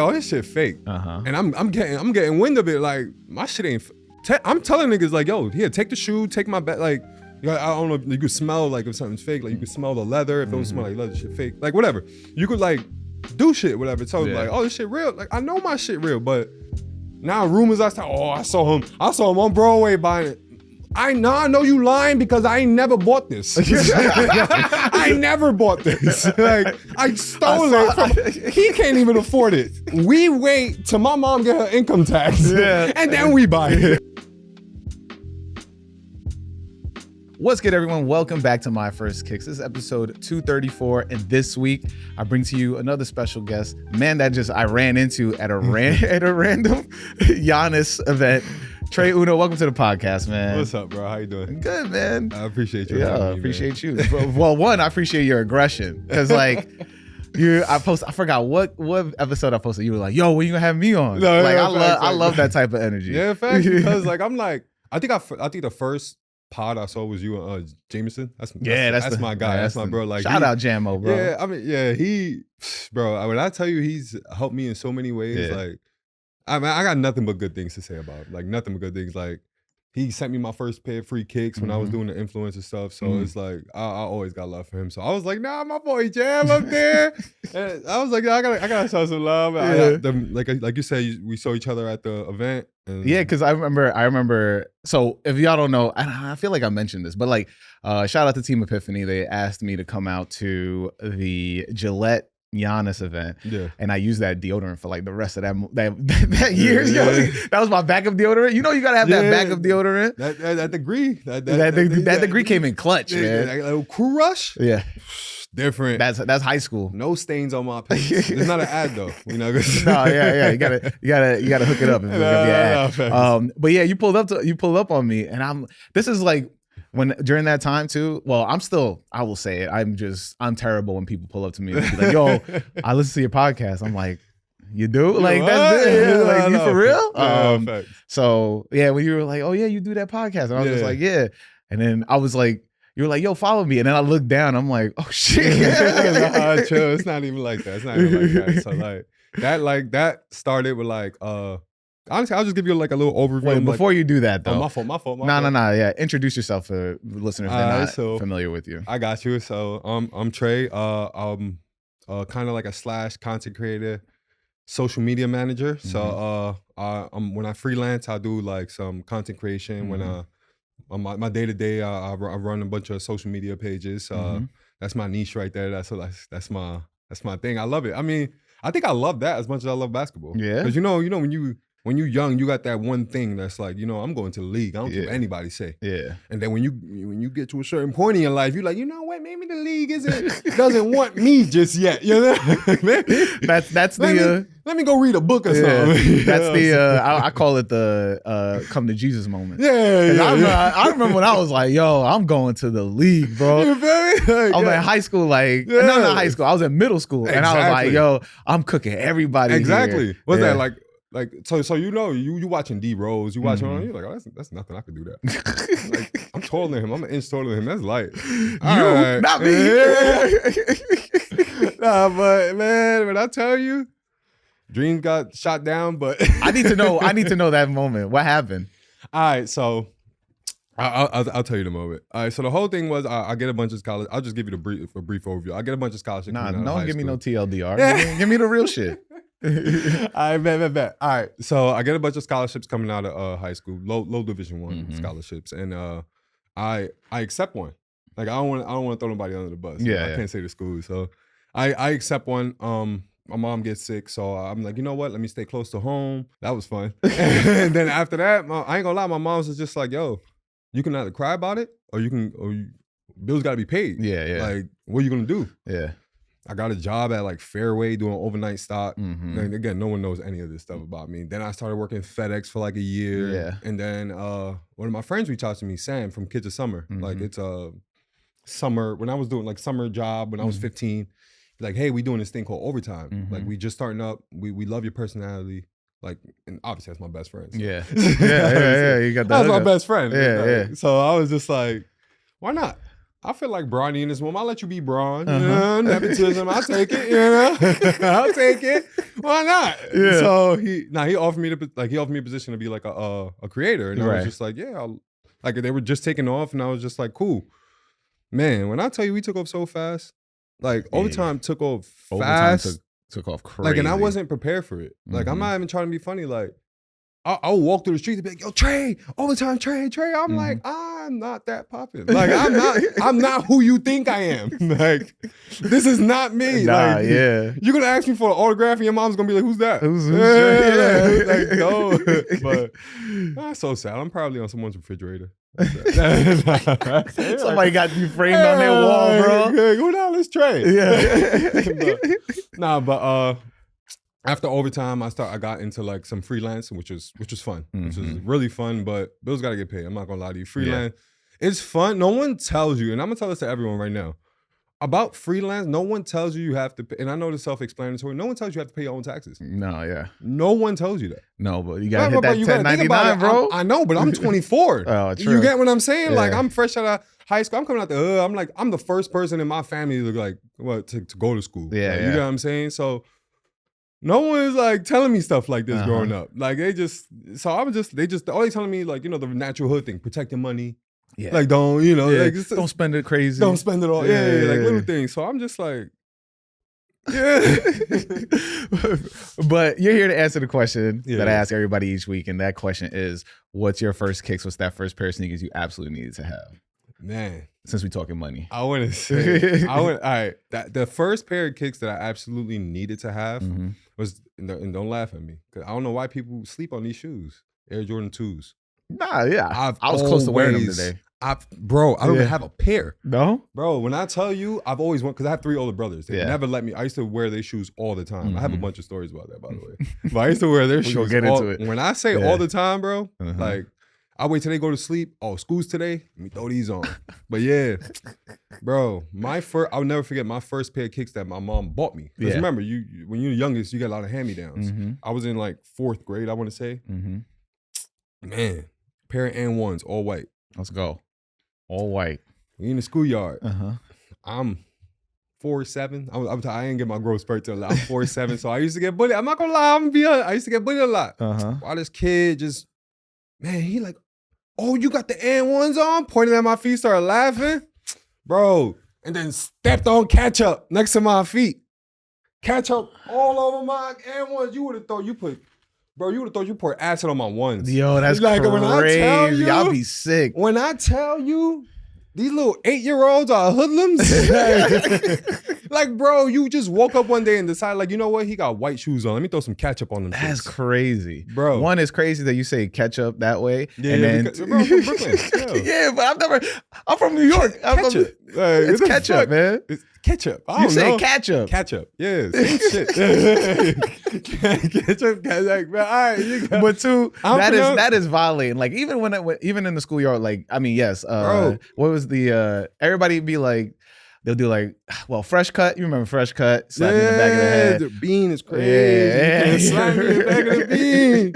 oh, this shit fake. And I'm getting wind of it. Like, my shit ain't. I'm telling niggas like, yo, here, take the shoe, take my bag. Like, I don't know if you could smell like if something's fake. Like, you could smell the leather. If it don't smell like leather, shit fake. Like, whatever. You could like do shit, whatever. So like, oh, this shit real. Like, I know my shit real, but now rumors I start. Oh, I saw him on Broadway buying it. I know you lying because I ain't never bought this. I never bought this. Like, I stole it from, he can't even afford it. We wait till my mom get her income tax and then we buy it. What's good, everyone? Welcome back to My First Kicks. This is episode 234, and this week I bring to you another special guest, man that I ran into at a random Giannis event. Trey Uno, welcome to the podcast, man. What's up, bro? How you doing? Good, man. I appreciate you. Yeah, I appreciate you. Well, one, I appreciate your aggression, because like I forgot what episode I posted. You were like, "Yo, when you gonna have me on?" No, like yeah, I love that type of energy. Yeah, facts. Because like I'm like, I think the first pod I saw was you and Jameson. That's my guy. That's my bro. Like, shout out Jamo, bro. Yeah, I mean, bro. When I tell you he's helped me in so many ways, like, I mean, I got nothing but good things to say about him. Like, nothing but good things. Like, he sent me my first pair of free kicks when I was doing the influencer stuff. So it's like, I always got love for him. So I was like, nah, my boy Jam up there. And I was like, I gotta show some love. Like you said, we saw each other at the event. Yeah, because I remember. So if y'all don't know, I feel like I mentioned this, but like, shout out to Team Epiphany. They asked me to come out to the Gillette Giannis event, and I used that deodorant for like the rest of that year. That was my backup deodorant. You know, you gotta have that backup deodorant. That degree, that degree came in clutch, man. That little Crew Rush, different. That's high school. No stains on my pants. It's not an ad though. You know. No, yeah. You gotta hook it up. If but yeah, you pulled up on me, and this is like. During that time too, well, I will say it. I'm terrible when people pull up to me and be like, yo, I listen to your podcast. I'm like, you do? Like, that's it? Like, you for real? So yeah, when you were like, oh yeah, you do that podcast. And I was just like, yeah. And then I was like, you were like, yo, follow me. And then I looked down, I'm like, oh shit. Chill. It's not even like that. So like that started with like, honestly, I'll just give you like a little overview. Wait, before you do that though. Oh, my fault. No. Yeah, introduce yourself for listeners that are not familiar with you. I got you. So I'm Trey. I'm kind of like a / content creator, social media manager. So when I freelance, I do like some content creation. When my day to day, I run a bunch of social media pages. That's my niche right there. That's my thing. I love it. I mean, I think I love that as much as I love basketball. Yeah. Because you know when you're young, you got that one thing that's like, I'm going to the league. I don't care what anybody say. Yeah. And then when you get to a certain point in your life, you're like, you know what? Maybe the league doesn't want me just yet. You know? Let me go read a book or something. That's I call it the come to Jesus moment. Yeah. I remember when I was like, yo, I'm going to the league, bro. You feel me? I'm in high school, like no, not high school. I was in middle school, and I was like, yo, I'm cooking everybody. Exactly. Here. What's that like? Like so you watching D Rose, you watching you're like, oh, that's nothing, I could do that. Like, I'm taller than him, I'm an inch taller than him. That's light. Not me. Nah, but man, when I tell you, dreams got shot down, but I need to know that moment. What happened? All right, so I'll tell you the moment. All right, so the whole thing was I get a bunch of scholarship. I'll just give you a brief overview. I get a bunch of scholarships. Nah, don't give me no TLDR. Give me the real shit. All right, bet. All right, so I get a bunch of scholarships coming out of high school, low Division I scholarships, and I accept one. Like I don't want to throw nobody under the bus. I can't say the school, so I accept one. My mom gets sick, so I'm like, you know what? Let me stay close to home. That was fun. And then after that, I ain't gonna lie, my mom's was just like, yo, you can either cry about it or bills got to be paid. Yeah. Like, what are you gonna do? Yeah. I got a job at like Fairway doing overnight stock. And again, no one knows any of this stuff about me. Then I started working FedEx for like a year. Yeah. And then one of my friends reached out to me, Sam from Kids of Summer. Like it's a summer, when I was doing like summer job when I was 15, like, hey, we doing this thing called overtime. Like we just starting up. We love your personality. Like, and obviously that's my best friend. So. Yeah. You got that. That's my best friend. Yeah. So I was just like, why not? I feel like Bronny in this moment. I'll let you be Bron. Nepotism. I'll take it. I'll take it. Why not? Yeah. So he offered me a position to be like a creator, and I was just like, yeah, like they were just taking off, and I was just like, cool, man. When I tell you we took off so fast, like overtime took off fast, took off crazy. Like, and I wasn't prepared for it. Like I'm not even trying to be funny. Like I'll walk through the streets and be like, yo, Trey, overtime, Trey. I'm like, I'm not that popping. Like, I'm not who you think I am. Like, this is not me. Nah, like, yeah. You're going to ask me for an autograph and your mom's going to be like, who's that? Who's Trey? Like, no. But that's so sad. I'm probably on someone's refrigerator. Somebody got you framed on their wall, bro. Who the hell is Trey? Yeah. But after overtime, I got into like some freelance, which was fun, which was really fun. But bills got to get paid. I'm not gonna lie to you. Freelance, it's fun. No one tells you, and I'm gonna tell this to everyone right now about freelance. No one tells you have to pay, and I know it's self-explanatory. No one tells you have to pay your own taxes. No, yeah. No one tells you that. No, but you gotta hit that 1099, bro. I know, but I'm 24. Oh, true. You get what I'm saying? Yeah. Like I'm fresh out of high school. I'm coming out the hood. I'm the first person in my family to go to school. Yeah, like, you get what I'm saying? So. No one's like telling me stuff like this growing up. Like they just always telling me like, the natural hood thing, protect your money. Yeah. Like don't, like don't spend it crazy. Don't spend it all. Yeah, like little things. So I'm just like, yeah. But you're here to answer the question that I ask everybody each week. And that question is, what's your first kicks? What's that first pair of sneakers you absolutely needed to have? Man. Since we talking money. I want to say, all right, the first pair of kicks that I absolutely needed to have was, and don't laugh at me, because I don't know why people sleep on these shoes, Air Jordan 2s. Nah, yeah. I was close to wearing them today. I don't even have a pair. No? Bro, when I tell you, I've always wanted, because I have 3 older brothers. They never let me. I used to wear their shoes all the time. I have a bunch of stories about that, by the way. But I used to wear their shoes. We'll get into it. When I say all the time, bro, like, I wait till they go to sleep. Oh, school's today? Let me throw these on. But yeah, bro, I'll never forget my first pair of kicks that my mom bought me. Because remember, when you're the youngest, you get a lot of hand-me-downs. I was in like 4th grade, I want to say. Man, pair of N1s, all white. Let's go. All white. We in the schoolyard. I'm 4'7". I didn't get my growth spurt till I'm 4'7". So I used to get bullied. I'm not gonna lie, I used to get bullied a lot. While this kid just, man, he like, oh, you got the N1s on? Pointed at my feet, started laughing. Bro, and then stepped on ketchup next to my feet. Ketchup all over my N1s. You would have thought you poured acid on my ones. Yo, that's like, crazy. When I tell you, y'all be sick. When I tell you, these little 8-year-olds are hoodlums. Like, bro, you just woke up one day and decided, like, you know what? He got white shoes on. Let me throw some ketchup on them. That's crazy. Bro. One is crazy that you say ketchup that way. Yeah, and then because, bro, I'm from Brooklyn. Yeah, but I'm from New York. Ketchup. It's ketchup, man. It's ketchup. I don't you say know. ketchup. Ketchup. Yeah, same shit. Ketchup. Like, man, all right, you got. But two, that is violating. Like even in the schoolyard, like, I mean, yes. What was the everybody be like, they'll do like, well, fresh cut. You remember fresh cut? Slap me in the back of the head. The bean is crazy. Slap me in the back of the bean.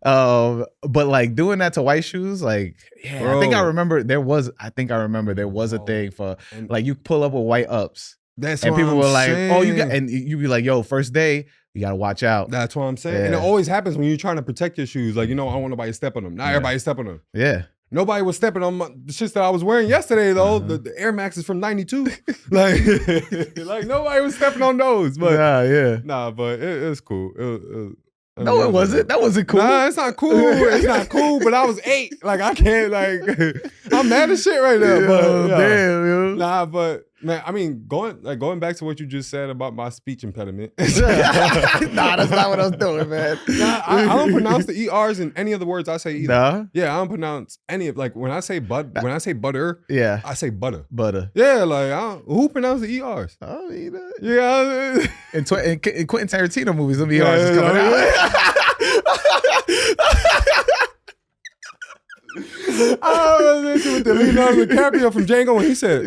But like doing that to white shoes, like, yeah, bro. I think I remember there was a thing for like you pull up with white ups. That's and what people I'm were like, saying. oh, you got, and you be like, yo, first day, you gotta watch out. That's what I'm saying. Yeah. And it always happens when you're trying to protect your shoes. Like, I don't want nobody to step on them. Not everybody step on them. Yeah. Nobody was stepping on the shits that I was wearing yesterday, though. The Air Max is from 92. like nobody was stepping on those. But but it's cool. No, it wasn't. That wasn't cool. Nah, it's not cool. It's not cool. But I was 8. Like, I can't, I'm mad as shit right now. But damn, yo. Nah, but man, I mean, going back to what you just said about my speech impediment. Nah, that's not what I was doing, man. Nah, I don't pronounce the ERs in any of the words I say either. Nah? Yeah, I don't pronounce any of, like, when I say butter, yeah, I say butter. Butter. Yeah, like, who pronounces the ERs? I don't either. Yeah. In Quentin Tarantino movies, them ERs is coming out. I was listening with the Leonardo DiCaprio from Django when he said,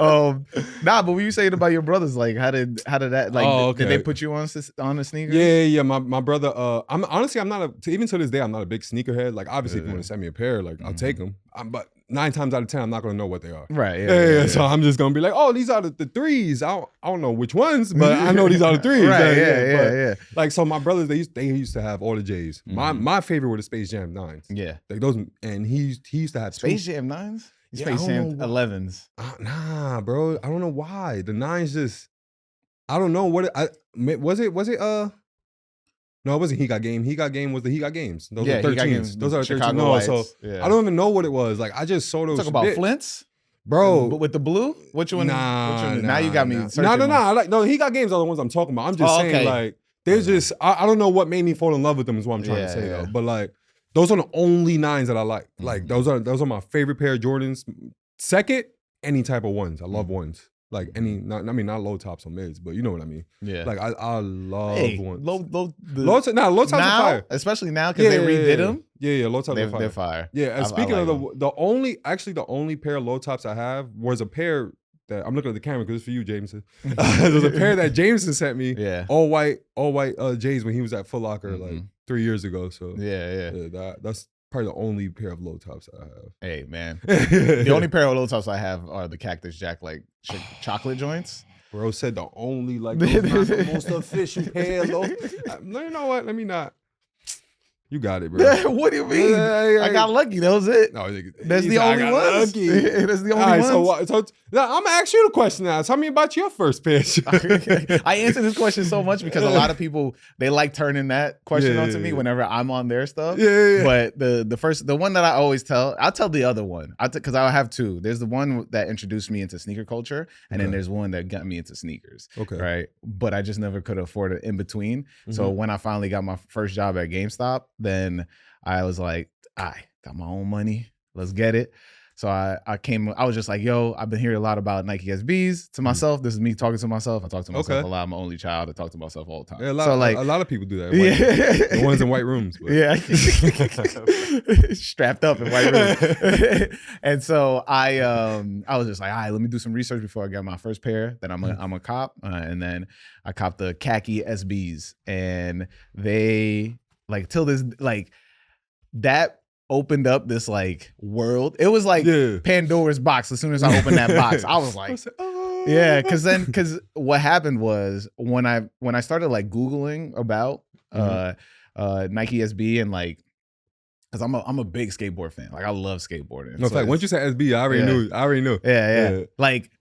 But what were you saying about your brothers? Like, how did that like? Did they put you on the sneakers? Yeah. My brother. I'm not even to this day. I'm not a big sneakerhead. Like, obviously, if you want to send me a pair, like I'll take them. But 9 times out of 10, I'm not gonna know what they are. Right. Yeah. So I'm just gonna be like, oh, these are the threes. I don't know which ones, but I know these are the threes. Right. Yeah. Like, so my brothers, they used to have all the J's. My favorite were the Space Jam 9s. Yeah. Like those, and he used to have Space Jam 9s. Space Jam 11s. Nah, bro. I don't know why the 9s just. I don't know what was it. No, it wasn't He Got Game. He Got Game was the He Got Games. Those are 13s. Those are 13s. No, so I don't even know what it was. Like, I just saw those. Talk about Flints, bro. But with the blue, which one? Nah. Now you got me. No. He Got Games are the ones I'm talking about. I'm just saying, like, there's just I don't know what made me fall in love with them is what I'm trying to say though. But like, those are the only 9s that I like. Like, those are my favorite pair of Jordans. Second, any type of ones. I love ones. Like not low tops or mids, but you know what I mean. Yeah. Like I love ones. Low tops are fire, especially now because they redid them. Yeah, low tops are fire. They're fire. Yeah, and speaking of the only pair of low tops I have was a pair that I'm looking at the camera because it's for you, Jameson. There's a pair that Jameson sent me. Yeah. All white J's when he was at Foot Locker like 3 years ago. So that's probably the only pair of low tops I have. Hey, man. The only pair of low tops I have are the Cactus Jack, like chocolate joints. Bro said the only, like, the most official pair of low. You know what? Let me not. You got it, bro. What do you mean? I got lucky. That was it. No, that's the only one. That's the only one. So now I'm gonna ask you the question now. Tell me about your first pitch. I answer this question so much because a lot of people, they like turning that question onto me whenever I'm on their stuff. Yeah. But the one that I always I'll tell the other one. Because I have two. There's the one that introduced me into sneaker culture, and then there's one that got me into sneakers. Okay. Right. But I just never could afford it in between. So when I finally got my first job at GameStop, then I was like, I got my own money. Let's get it. So I was just like, yo, I've been hearing a lot about Nike SBs to myself. This is me talking to myself. I talk to myself a lot. I'm an only child. I talk to myself all the time. Yeah, a lot of people do that. The ones in white rooms. But. Yeah. Strapped up in white rooms. And so I was just like, all right, let me do some research before I get my first pair. Then I'm a cop. And then I copped the khaki SBs. And they, like, till this, like, that opened up this like world. It was like Pandora's box. As soon as I opened that box, I was like, yeah, because what happened was when I started like Googling about Nike SB and like, because I'm a big skateboard fan. Like, I love skateboarding. No, so once you said SB, I already knew. Yeah. Like,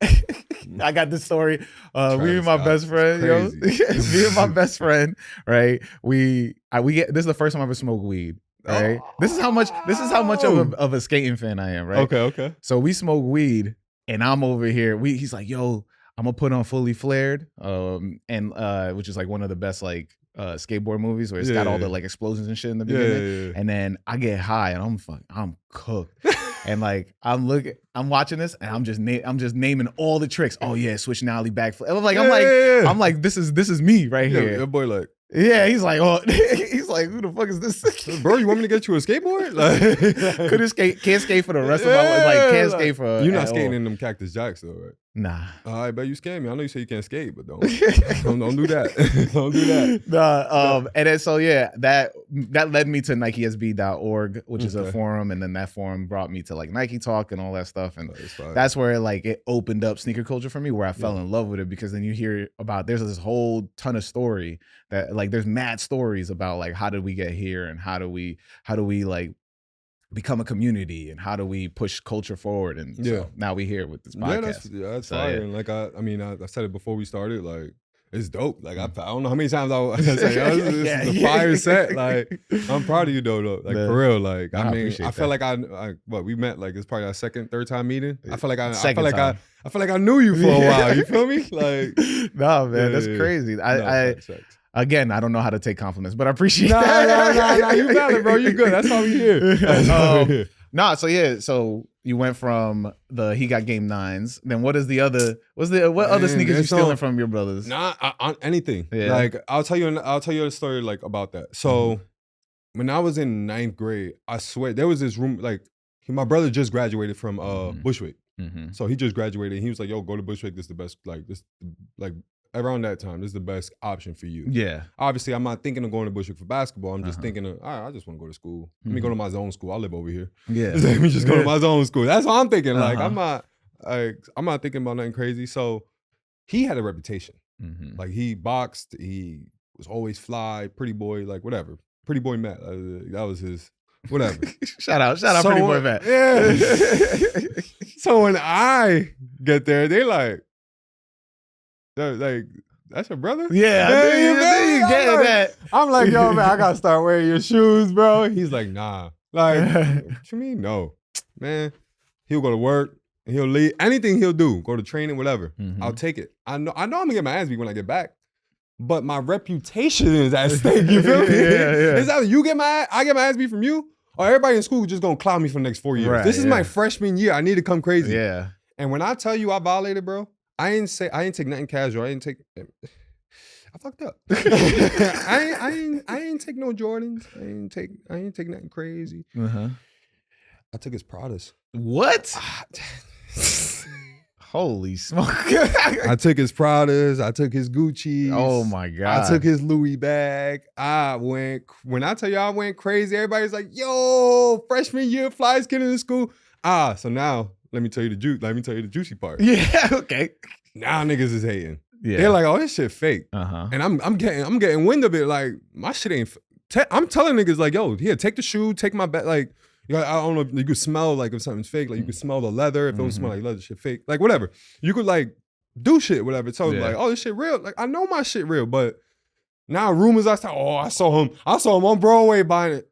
I got this story. Me and my best friend, me and my best friend, right? We get this is the first time I ever smoked weed. Right. This is how much of a skating fan I am, right? Okay. So we smoke weed and I'm over here. He's like, yo, I'm gonna put on Fully Flared, and which is like one of the best like skateboard movies where it's got all the like explosions and shit in the beginning. Yeah. And then I get high and I'm cooked. And like I'm watching this and I'm just naming all the tricks. Oh yeah, switch nollie backflip. I'm like, this is me right here. That boy like. Yeah, he's like, oh, he's like, who the fuck is this? Bro, you want me to get you a skateboard? Like, can't skate for the rest of my life. Like, can't skate for. You're not skating in them Cactus Jacks though, right? Nah. I bet you scared me. I know you say you can't skate, but don't do that. Don't do that. Nah. And then so that led me to NikeSB.org, which is a forum, and then that forum brought me to like Nike Talk and all that stuff, and that's where like it opened up sneaker culture for me, where I fell in love with it, because then you hear about there's this whole ton of story that like there's mad stories about like how did we get here and how do we like become a community and how do we push culture forward, and so now we here with this podcast. That's fire. And like I said it before we started, like it's dope. Like I don't know how many times I said, yo, this is a fire set. Like I'm proud of you though. Like for real. Like I feel like we met like it's probably our second, third time meeting. I feel like I knew you for a while. You feel me? Like no man, that's crazy. Again, I don't know how to take compliments, but I appreciate that. Nah, you got it, bro. You good. That's all we hear. So you went from the He Got Game 9s. Then what other sneakers you stealing from your brothers? Nah, anything. Yeah. Like I'll tell you a story like about that. So when I was in 9th grade, I swear there was this room, like my brother just graduated from Bushwick. So he just graduated. And he was like, "Yo, go to Bushwick. This is the best. Like around that time, this is the best option for you." Yeah. Obviously, I'm not thinking of going to Bushwick for basketball. I'm just thinking of, all right, I just want to go to school. Let me go to my zone school. I live over here. Yeah. Let me just go to my zone school. That's what I'm thinking. Like I'm not thinking about nothing crazy. So he had a reputation. Like he boxed. He was always fly, pretty boy, like whatever. Pretty boy Matt. That was his. Whatever. shout out, Pretty Boy Matt. Yeah. So when I get there, they're like, that's your brother? Yeah, you get that. I'm like, yo, man, I gotta start wearing your shoes, bro. He's like, nah. Like, what you mean? No. Man, he'll go to work and he'll leave. Anything he'll do, go to training, whatever. I'll take it. I know I'm gonna get my ass beat when I get back. But my reputation is at stake. You feel me? Yeah. It's either I get my ass beat from you, or everybody in school just gonna clown me for the next 4 years. Right, this is my freshman year. I need to come crazy. Yeah. And when I tell you I violated, bro, I ain't take nothing casual. I fucked up. I ain't take no Jordans. I ain't take nothing crazy. I took his Pradas. What? Holy smoke. I took his Pradas. I took his Gucci. Oh my God. I took his Louis bag. When I tell you I went crazy, everybody's like, yo, freshman year, flyest kid in the school. So now let me tell you the juicy part. Yeah, okay. Now niggas is hating. Yeah. They're like, oh, this shit fake. And I'm getting wind of it. Like, my shit ain't I'm telling niggas like, yo, here, take the shoe, take my bag. Like, I don't know if you could smell like if something's fake. Like you could smell the leather. If it don't smell like leather, shit fake. Like whatever. You could like do shit, whatever. So like, oh, this shit real. Like I know my shit real, but now rumors I start, I saw him on Broadway buying it.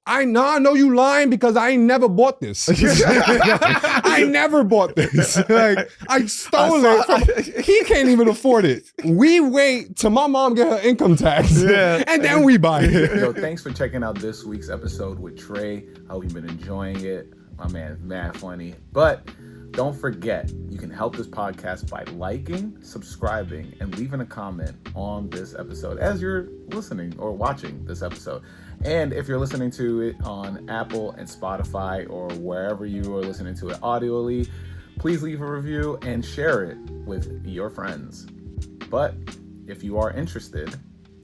I know you lying because I ain't never bought this. I never bought this. Like I stole it. He can't even afford it. We wait till my mom get her income tax, and then we buy it. Yo, thanks for checking out this week's episode with Trey. I hope you've been enjoying it. My man, mad funny. But don't forget, you can help this podcast by liking, subscribing, and leaving a comment on this episode as you're listening or watching this episode. And if you're listening to it on Apple and Spotify or wherever you are listening to it audioly, please leave a review and share it with your friends. But if you are interested,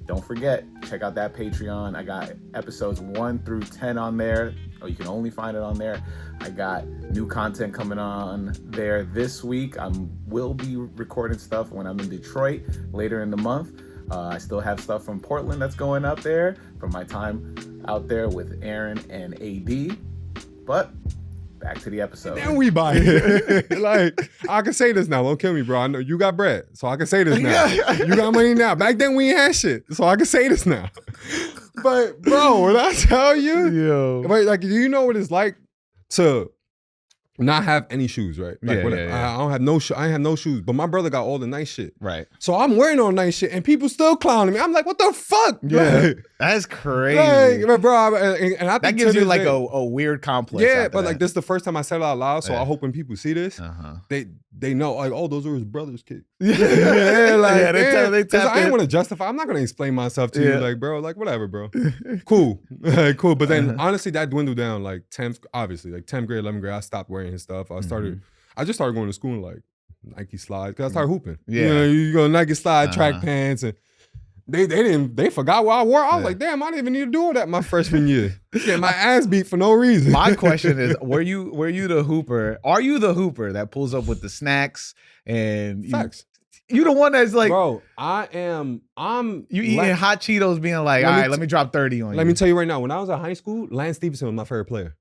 don't forget, check out that Patreon. I got episodes 1 through 10 on there, or you can only find it on there. I got new content coming on there this week. I will be recording stuff when I'm in Detroit later in the month. I still have stuff from Portland that's going up there from my time out there with Aaron and AD. But back to the episode. Then we buy it. Like, I can say this now. Don't kill me, bro. I know you got bread, so I can say this now. You got money now. Back then we ain't had shit, so I can say this now. But bro, when I tell you, like, do you know what it's like to not have any shoes, right? Like I don't have I ain't have no shoes, but my brother got all the nice shit. Right. So I'm wearing all the nice shit and people still clowning me. I'm like, what the fuck? Yeah. Like, that's crazy. Like, bro, and I think that gives you like a weird complex. Yeah, but like this is the first time I said it out loud, so I hope when people see this, they know like, oh, those are his brother's kids. Like, they I ain't want to justify. I'm not gonna explain myself to you, like, bro, like whatever, bro. Cool. Cool. But then honestly, that dwindled down like 10th, obviously, like 10th grade, 11th grade, I stopped wearing his stuff. I just started going to school in like Nike slides because I started hooping. Yeah. You know, you go Nike slide, track pants, and they forgot what I wore. I was like, damn, I didn't even need to do all that my freshman year. Getting my ass beat for no reason. My question is, were you the hooper? Are you the hooper that pulls up with the snacks and facts? You the one that's like, bro, I'm you eating hot Cheetos being like, all right, let me drop 30 on you. Let me tell you right now, when I was in high school, Lance Stevenson was my favorite player.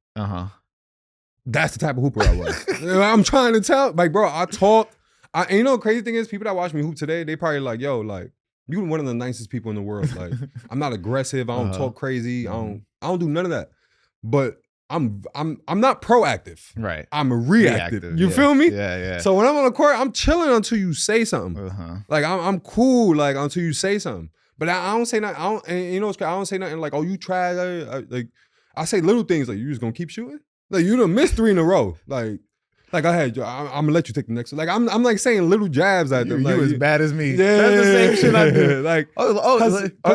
That's the type of hooper I was. I'm trying to tell, like, bro, I talk. And you know, the crazy thing is, people that watch me hoop today, they probably like, yo, like, you're one of the nicest people in the world. Like, I'm not aggressive. I don't talk crazy. I don't do none of that. But I'm not proactive. Right. I'm reactive. You feel me? Yeah. So when I'm on the court, I'm chilling until you say something. Like I'm cool, like until you say something. But I don't say nothing. And you know, I don't say nothing like, oh, you trash. Like I say little things like, you just gonna keep shooting. Like you done missed 3 in a row. Like Like, go ahead, I'm gonna let you take the next one. Like, I'm like saying little jabs at them. You like, as bad as me. Yeah, that's the same shit I do. Like,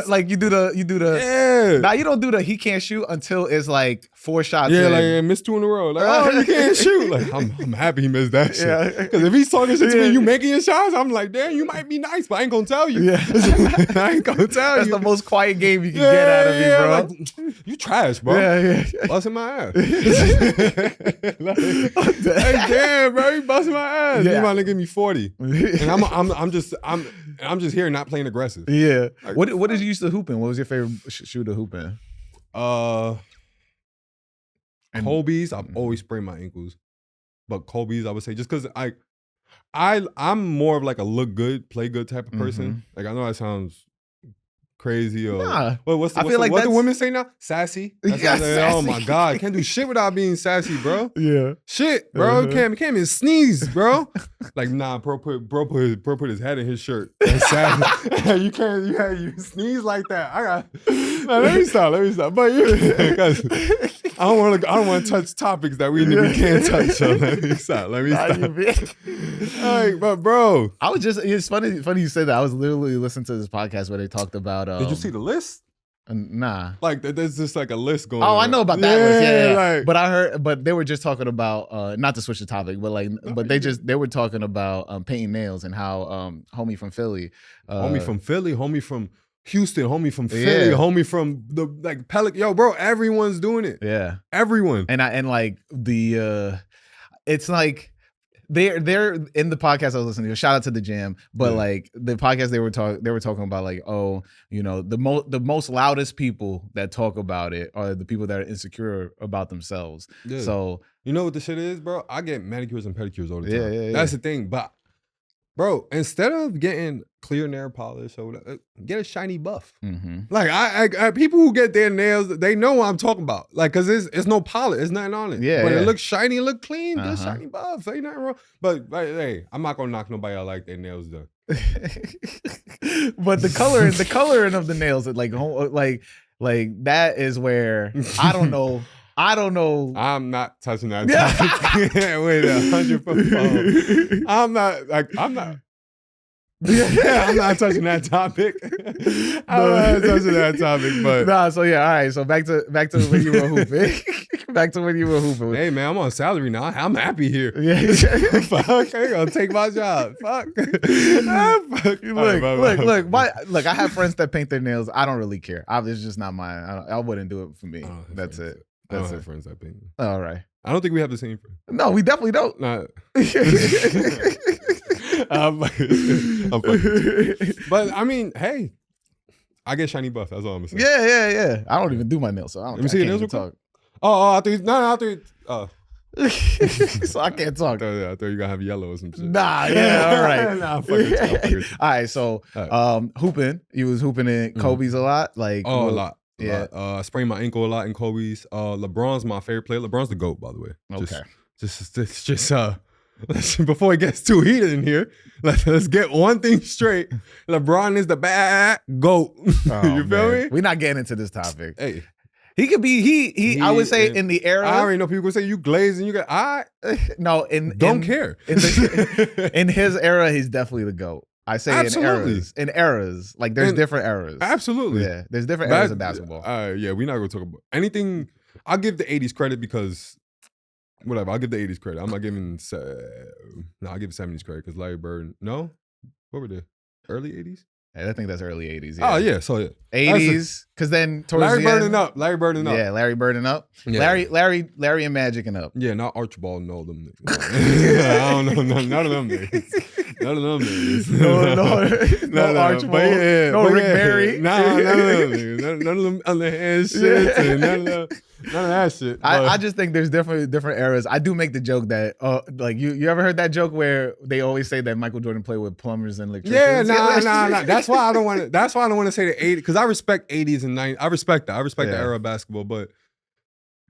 like you do the. Yeah. Now you don't do the he can't shoot until it's like 4 shots. Yeah, in. like missed 2 in a row. Like, oh, you can't shoot. Like, I'm happy he missed that shit. Because if he's talking shit to me, you making your shots, I'm like, damn, you might be nice, but I ain't gonna tell you. Yeah. I ain't gonna tell That's you. the most quiet game you can get out of me, bro. Like, you trash, bro. Yeah. Busting my ass. Like, damn, bro, you busting my ass. You might give me 40. And I'm just here not playing aggressive. Yeah. Like, what did you used to hoop in? What was your favorite shoe to hoop in? Kobe's. I've always sprained my ankles. But Kobe's, I would say, just because I'm more of like a look good, play good type of person. Like, I know that sounds crazy or what do women say now? Sassy. Sassy. Oh my God, can't do shit without being sassy, bro. Yeah, shit, bro. Can't even sneeze, bro. Like, nah, bro put his head in his shirt. That's sassy. You can't. You sneeze like that. Let me stop. But I don't want to touch topics that we can't touch. So let me stop. Like, but bro, it's funny you said that. I was literally listening to this podcast where they talked about. Did you see the list? Nah. Like, there's just like a list going. Oh, I know about that list. Yeah. Like, but they were just talking about not to switch the topic, but they were talking about painting nails and how homie from Philly, homie from Houston, homie from Philly, homie from the like Pelican. Yo, bro, everyone's doing it. Yeah, everyone. And like it's like. They're in the podcast I was listening to. Shout out to the Jam, but like the podcast they were talking about like, oh, you know, the most loudest people that talk about it are the people that are insecure about themselves. Yeah. So you know what the shit is, bro? I get manicures and pedicures all the time. Yeah. That's the thing. But bro, instead of getting clear nail polish or whatever, get a shiny buff. Like I people who get their nails, they know what I'm talking about. Like, cause it's no polish, it's nothing on it. Yeah, but it looks shiny, it look clean, get a shiny buff. Ain't nothing wrong. But like, hey, I'm not gonna knock nobody out like their nails done. But the coloring of the nails, like that is where I don't know. I'm not touching that topic. Wait, 100%. I'm not. Yeah, I'm not touching that topic. I'm not touching that topic, but nah. So yeah, all right. So back to when you were hooping. Back to when you were hooping. Hey man, I'm on salary now. I'm happy here. Yeah. Fuck, I ain't gonna take my job. Fuck. Fuck. Look. I have friends that paint their nails. I don't really care. It's just not mine. I wouldn't do it for me. That's it. I don't have friends that paint. All right. I don't think we have the same friend. No, we definitely don't. Nah. I'm but I mean, hey, I get shiny buff. That's all I'm saying. Yeah. I don't even do my nails, so I don't. Let me see your nails. Talk. I think. So I can't talk. I thought you gotta have yellow or some shit. Nah, yeah, all right. Nah, fucking all right, so hooping. You was hooping in Kobe's a lot, like a lot. Yeah, I sprained my ankle a lot in Kobe's. LeBron's my favorite player. LeBron's the GOAT, by the way. Okay. Just before it gets too heated in here, let's get one thing straight. LeBron is the bad GOAT. You feel me? We're not getting into this topic. Hey. He could be he I would say in the era. I already know people say you glazed and you got no don't care. In his era, he's definitely the GOAT. I say absolutely. in eras. Like there's different eras. Absolutely. Yeah. There's different eras of basketball. Yeah, we're not gonna talk about anything. I'll give the 80s credit because whatever. I'll give the 80s credit. I'm not giving I'll give the 70s credit because Larry Bird. No? What were they? Early 80s? I think that's early 80s. Yeah. Oh, yeah. So, yeah. 80s, because then towards Larry the Bird end, up. Larry Bird up. Yeah, Larry Bird up. Yeah. Larry and Magic and up. Yeah, not Archibald and all them niggas. I don't know. None of them niggas. None of them niggas. No Archibald. No Rick Barry. None of them niggas. None of them underhand shit. And none of that shit. I just think there's different eras. I do make the joke that, like, you ever heard that joke where they always say that Michael Jordan played with plumbers and electricians? Yeah, nah. That's why I don't want to say the 80s, because I respect 80s and 90s. I respect that. I respect the era of basketball, but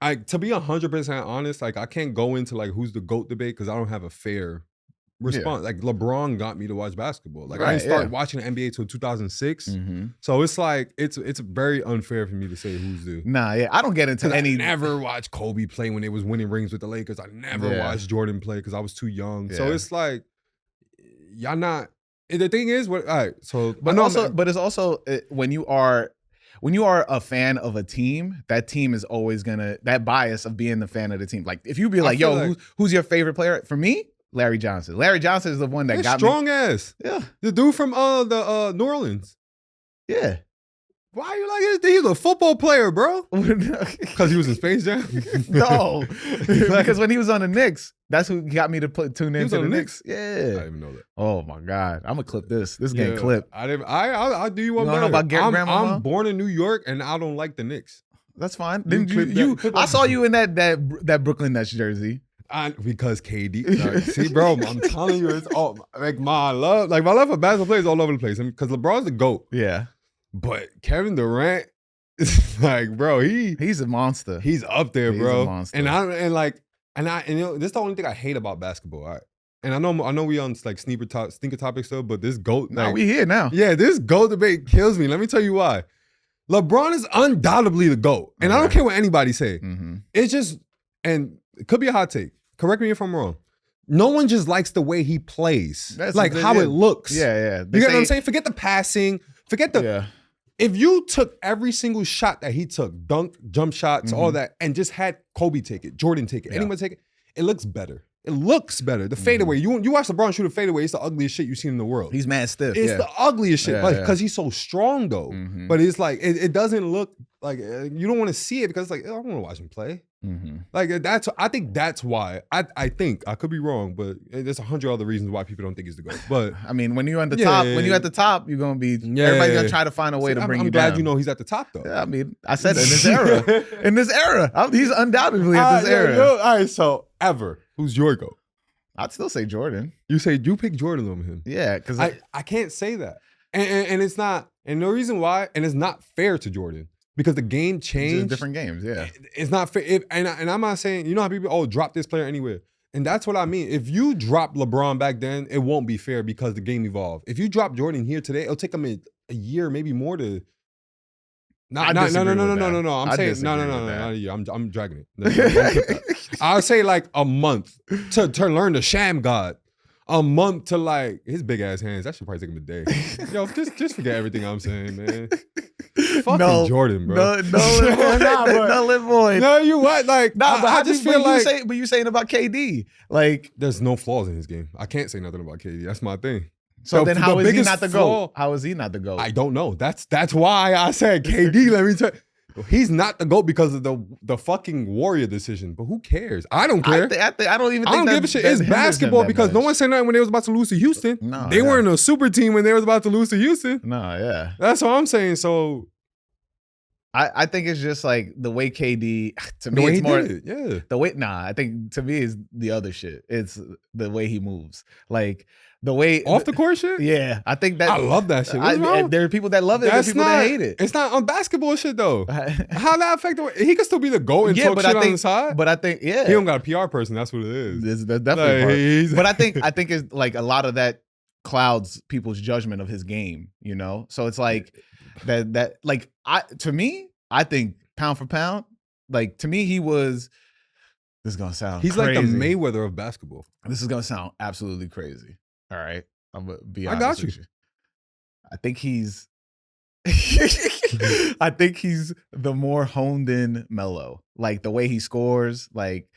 to be 100% honest, like I can't go into like who's the GOAT debate because I don't have a fair response. Like LeBron got me to watch basketball. Like I didn't start watching the NBA till 2006. So it's like it's very unfair for me to say who's the. Nah, yeah, I don't get into any. I never watched Kobe play when they was winning rings with the Lakers. I never watched Jordan play because I was too young. So it's like y'all not. The thing is, what? All right, so but it's also when you are a fan of a team, that team is always gonna that bias of being the fan of the team. Like if you be like, yo, who's your favorite player? For me, Larry Johnson. Larry Johnson is the one that got strong me. Ass. Yeah, the dude from the New Orleans. Yeah. Why are you like this? He's a football player, bro. Because he was in Space Jam? No. Because when he was on the Knicks, that's who got me to tune into the Knicks. Yeah. I didn't even know that. Oh my God. I'm gonna clip this. This getting clipped. I'll do you one better. Know about I'm born in New York and I don't like the Knicks. That's fine. I saw you in that Brooklyn Nets jersey. Because KD. See, bro, I'm telling you, it's all like my love for basketball players all over the place. Because LeBron's the GOAT. Yeah. But Kevin Durant is like, bro, he's a monster. He's up there, bro. He's a monster. And you know, this is the only thing I hate about basketball. All right? And I know we on like sneaker topics though, but this GOAT. No, we here now. Yeah, this GOAT debate kills me. Let me tell you why. LeBron is undoubtedly the GOAT. And I don't care what anybody say. It's just, and it could be a hot take. Correct me if I'm wrong. No one just likes the way he plays. That's like how it looks. Yeah. You get what I'm saying? Forget the passing. Forget the... Yeah. If you took every single shot that he took, dunk, jump shots, all that, and just had Kobe take it, Jordan take it, anyone take it looks better. It looks better. The fadeaway. You watch LeBron shoot a fadeaway, it's the ugliest shit you've seen in the world. He's mad stiff. It's the ugliest shit. Because he's so strong though. But it's like, it doesn't look like, you don't want to see it because it's like, I don't want to watch him play. Like I think that's why. I think, I could be wrong, but there's 100 other reasons why people don't think he's the GOAT. But I mean, when you're at the top, when you're at the top, you're gonna be everybody's gonna try to find a way to bring you down. I'm glad you know he's at the top though. Yeah, I mean, I said it in this era. He's undoubtedly at this era. All right, so who's your GOAT? I'd still say Jordan. You pick Jordan over him. Yeah, because I can't say that. And it's not, and the reason why, and it's not fair to Jordan. Because the game changed. It's different games, yeah. It's not fair. And I'm not saying, you know how people, drop this player anywhere. And that's what I mean. If you drop LeBron back then, it won't be fair because the game evolved. If you drop Jordan here today, it'll take him a year, maybe more to. No. I'm saying no. I'm dragging it. I'll say like a month to learn the sham god. A month to like his big ass hands. That should probably take him a day. Yo, just forget everything I'm saying, man. Fucking Jordan, bro. No, boy. No, you what? Like, but I just feel like. But you saying about KD, like, there's no flaws in his game. I can't say nothing about KD. That's my thing. So then, how is he not the GOAT? How is he not the GOAT? I don't know. That's why I said KD. Let me tell you. He's not the GOAT because of the fucking Warrior decision. But who cares? I don't care. I don't even think I don't give a shit. It's basketball because no one said nothing when they was about to lose to Houston. No, they weren't a super team when they was about to lose to Houston. No, yeah. That's what I'm saying. So I think it's just like the way KD, to me, it's more the way. I think to me is the other shit. It's the way he moves. Like the way off the court shit. Yeah, I think that I love that shit. There are people that love it. There are people that hate it. It's not on basketball shit though. How that affect the way he can still be the GOAT and talk shit on the side. But I think he don't got a PR person. That's what it is. That's definitely part. But I think it's like a lot of that clouds people's judgment of his game. You know, so it's like that like to me, I think pound for pound, like to me, he was. This is gonna sound. He's crazy. like the Mayweather of basketball. This is gonna sound absolutely crazy. All right, I'm gonna be honest. I got you. With you. I think he's. I think he's the more honed in Melo. Like the way he scores. Like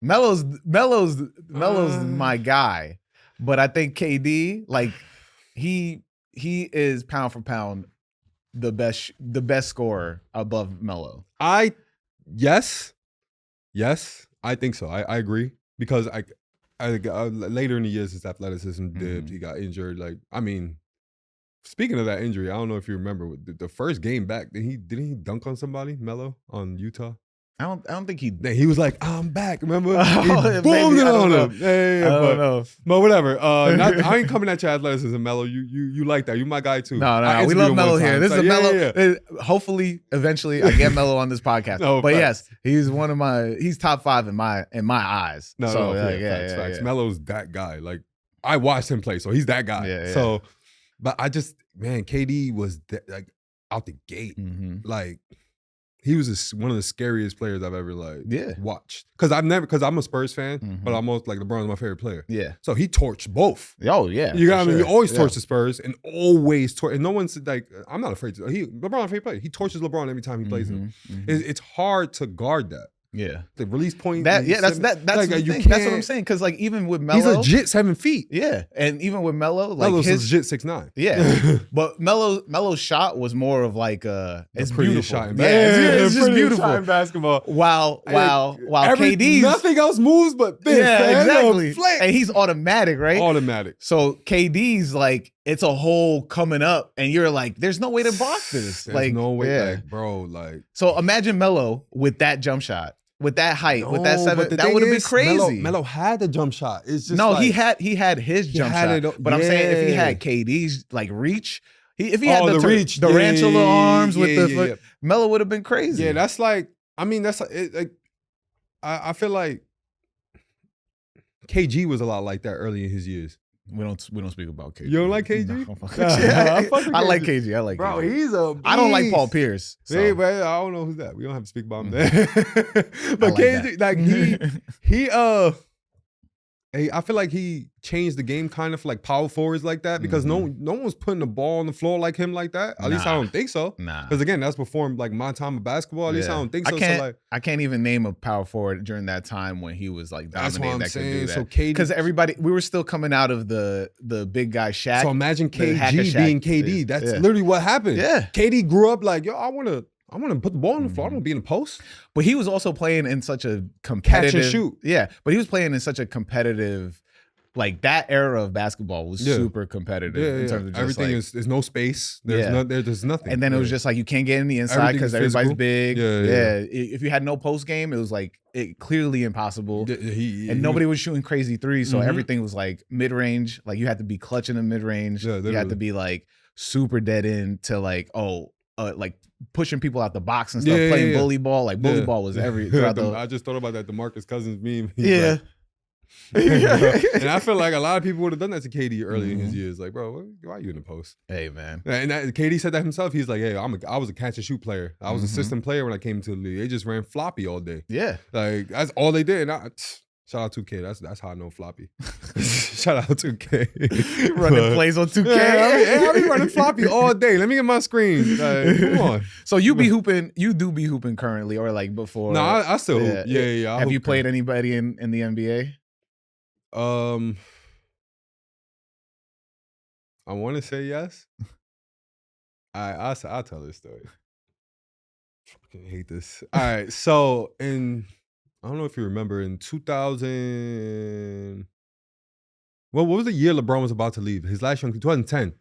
Melo's my guy, but I think KD, like he is pound for pound the best scorer above Melo. Yes, I think so. I agree because I later in the years his athleticism dipped. He got injured. Like I mean, speaking of that injury, I don't know if you remember the first game back. Didn't he dunk on somebody, Melo, on Utah? I don't think he. He was like, "I'm back." Remember? Oh, He boomed it on him. I don't know. But whatever. I ain't coming at your athleticism, Melo. You like that? You my guy too. No. We love Melo here. This is a Melo. Hopefully, eventually, I get Melo on this podcast. No, but facts. yes, he's top 5 in my eyes. Facts. Melo's that guy. Like I watched him play, so he's that guy. Yeah. So, but I just KD was like out the gate, like. He was one of the scariest players I've ever watched. Because I'm a Spurs fan, but I'm also like LeBron's my favorite player. Yeah. So he torched both. Oh yeah. You got you always torch the Spurs and always torch. And no one's like, I'm not afraid to. LeBron's my favorite player. He torches LeBron every time he plays him. It's hard to guard that. Yeah. The release point. That's like, the thing. That's what I'm saying. Because like even with Melo, he's legit 7 feet. Yeah, and even with Melo, like Melo's legit 6'9". Yeah, but Melo's shot was more of like it's beautiful. Shot in it's just beautiful shot in basketball. While KD's nothing else moves but this. Yeah, exactly. And he's automatic, right? Automatic. So KD's like it's a hole coming up, and you're like, there's no way to block this. There's like no way, yeah. like, bro. Like, so imagine Melo with that jump shot. With that height, with that 7, that would have been crazy. Melo had the jump shot. It's just he had his jump shot. But I'm saying if he had KD's like reach, if he had the reach, the tarantula arms with the foot, Melo would have been crazy. Yeah, that's like. I mean, that's like. I feel like KG was a lot like that early in his years. We don't speak about KG. You don't like KG? No, I like KG. I like bro, KG. he's a beast. I don't like Paul Pierce. So. Hey, but I don't know who's that. We don't have to speak about him there. But KG, like he I feel like he changed the game kind of for like power forwards like that because no one was putting the ball on the floor like him like that. At least I don't think so. Nah. Because again, that's before like my time of basketball. At least I don't think so. I can't even name a power forward during that time when he was like dominating that could do that. So KD, because we were still coming out of the big guy Shaq. So imagine KG being KD. That's literally what happened. Yeah. KD grew up like, yo, I want to put the ball on the floor. I want to be in the post. But he was also playing in such a competitive... Catch and shoot. Yeah, but he was playing in such a competitive... Like, that era of basketball was super competitive. In terms of just everything like, there's no space. There's nothing. And then it was just like, you can't get in the inside because everybody's big. Yeah. If you had no post game, it was like clearly impossible. And nobody was shooting crazy threes, so everything was like mid-range. Like, you had to be clutching in mid-range. You had to be like super dead in to like, like pushing people out the box and stuff, playing bully ball. Like bully ball was I just thought about that DeMarcus Cousins meme. Yeah. And I feel like a lot of people would have done that to KD early in his years. Like, bro, why are you in the post? Hey, man. And KD said that himself. He's like, hey, I was a catch and shoot player. I was a system player when I came to the league. They just ran floppy all day. Yeah. Like, that's all they did. And shout out 2K. That's how I know floppy. Shout out 2K. Running plays on 2K. Yeah, I be running floppy all day. Let me get my screen. Like, come on. So you do be hooping currently or like before? No, I still hoop. Yeah. Have you played anybody in the NBA? I want to say yes. I'll tell this story. I fucking hate this. All right, so I don't know if you remember in 2000. Well, what was the year LeBron was about to leave? His last year, 2010.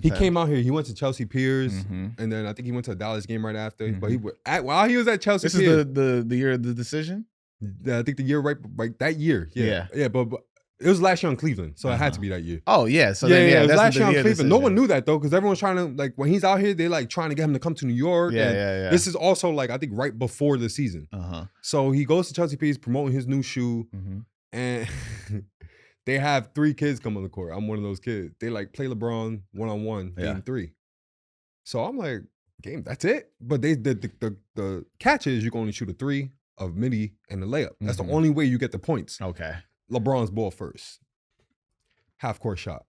He came out here. He went to Chelsea Piers, and then I think he went to a Dallas game right after. But while he was at Chelsea, this is the year of the decision. I think the year right that year. Yeah. But it was last year on Cleveland, so it had to be that year. Oh yeah, so it was last year on Cleveland. No one knew that though, because everyone's trying to like when he's out here, they like trying to get him to come to New York. Yeah. This is also like I think right before the season. So he goes to Chelsea Piers promoting his new shoe, and they have 3 kids come on the court. I'm one of those kids. They like play LeBron 1-on-1, game 3. So I'm like, game, that's it. But the catch is you can only shoot a 3. Of midi and the layup. That's the only way you get the points. Okay. LeBron's ball first. Half court shot.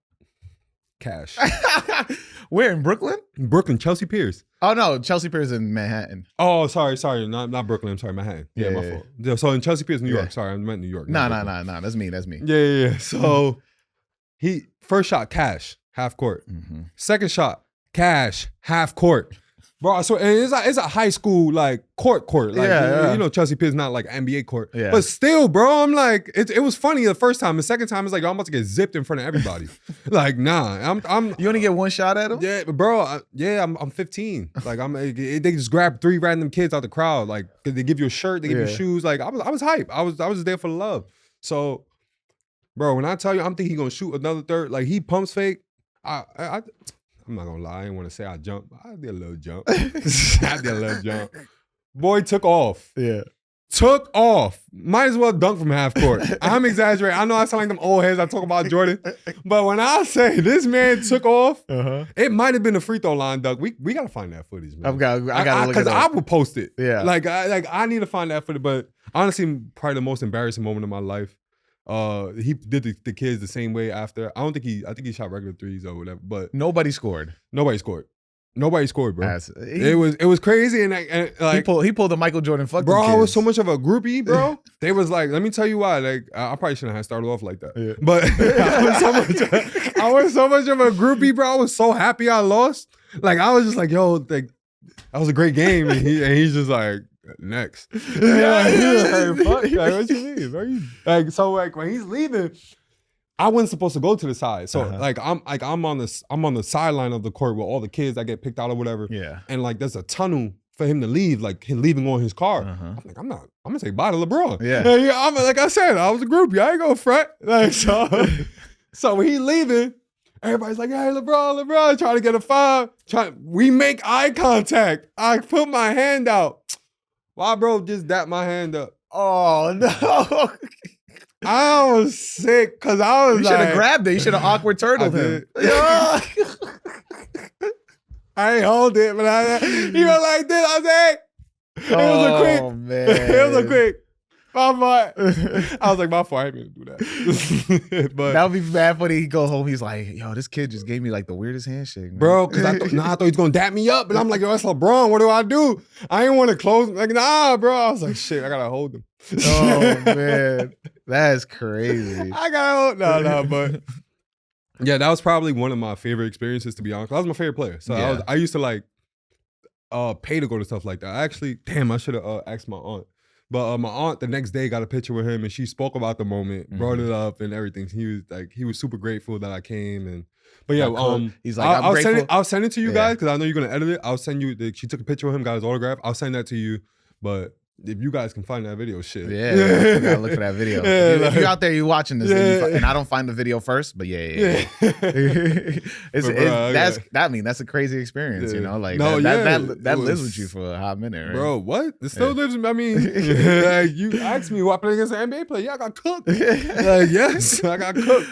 Cash. Where in Brooklyn? Brooklyn, Chelsea Piers. Oh no, Chelsea Piers in Manhattan. Oh, sorry, not Brooklyn. I'm sorry, Manhattan. Yeah, my fault. Yeah, so in Chelsea Piers, New York. Sorry, I meant New York. No. That's me. Yeah. So he first shot, cash, half court. Second shot, cash, half court. Bro, so and it's a high school like court. Like Yeah. you know, Chelsea Piers not like NBA court. Yeah. But still, bro, I'm like, it was funny the first time. The second time, it's like I'm about to get zipped in front of everybody. Like, nah, I'm. You only get one shot at him? Yeah, but bro, I'm 15. Like they just grab 3 random kids out the crowd. Like they give you a shirt, they give you shoes. Like I was hype. I was just there for the love. So, bro, when I tell you, I'm thinking he gonna shoot another third. Like he pumps fake. I'm not gonna lie, I didn't want to say I jumped. I did a little jump. Boy took off. Yeah. Took off. Might as well dunk from half court. I'm exaggerating. I know I sound like them old heads I talk about Jordan. But when I say this man took off, it might have been a free throw line dunk. We gotta find that footage, man. I gotta look it up. Because I will post it. Yeah. Like I need to find that footage. But honestly, probably the most embarrassing moment of my life. He did the kids the same way after. I think he shot regular threes or whatever, but Nobody scored. Nobody scored, bro. It was crazy and like he pulled the Michael Jordan fuck. Bro, I was so much of a groupie, bro. They was like, let me tell you why. Like I probably shouldn't have started off like that. Yeah. But I was so much of a groupie, bro. I was so happy I lost. Like I was just like, yo, like that was a great game, and he's just like, next. Like, fuck, like, what you mean? Bro? Like, so like when he's leaving, I wasn't supposed to go to the side. So I'm on the sideline of the court with all the kids that get picked out or whatever. Yeah. And like there's a tunnel for him to leave, like him leaving on his car. I'm like, I'm gonna say bye to LeBron. Yeah. I'm like I said, I was a groupie. I ain't gonna fret. Like so when he leaving, everybody's like, hey, LeBron, trying to get a foul. We make eye contact. I put my hand out. Why, bro, just dap my hand up? Oh, no. I was sick because I was You should have grabbed it. You should have awkward turtled him. I ain't hold it, but he was like this. I was like, it was a quick. My fault. I was like, my fault. I didn't mean to do that. But that would be bad funny. He go home. He's like, yo, this kid just gave me like the weirdest handshake, man. Bro, because I thought he was going to dap me up. And I'm like, yo, that's LeBron. What do I do? I ain't want to close. Like, nah, bro. I was like, shit, I got to hold him. Oh, man. That's crazy. I got to hold. No, but yeah, that was probably one of my favorite experiences, to be honest. I was my favorite player. So I used to like pay to go to stuff like that. I should have asked my aunt. But my aunt the next day got a picture with him and she spoke about the moment, brought it up and everything. He was super grateful that I came but yeah, he's like, I'll send it to you guys because I know you're gonna edit it. I'll send you. She took a picture of him, got his autograph. I'll send that to you. But if you guys can find that video, shit. Yeah, you gotta look for that video. If you're out there, you're watching this, and I don't find the video first, but yeah. That's a crazy experience, you know. Like that lives with you for a hot minute, right? Bro. What? It still lives. I mean, like, you asked me what I played against an NBA player. Yeah, I got cooked. Like, yes, I got cooked.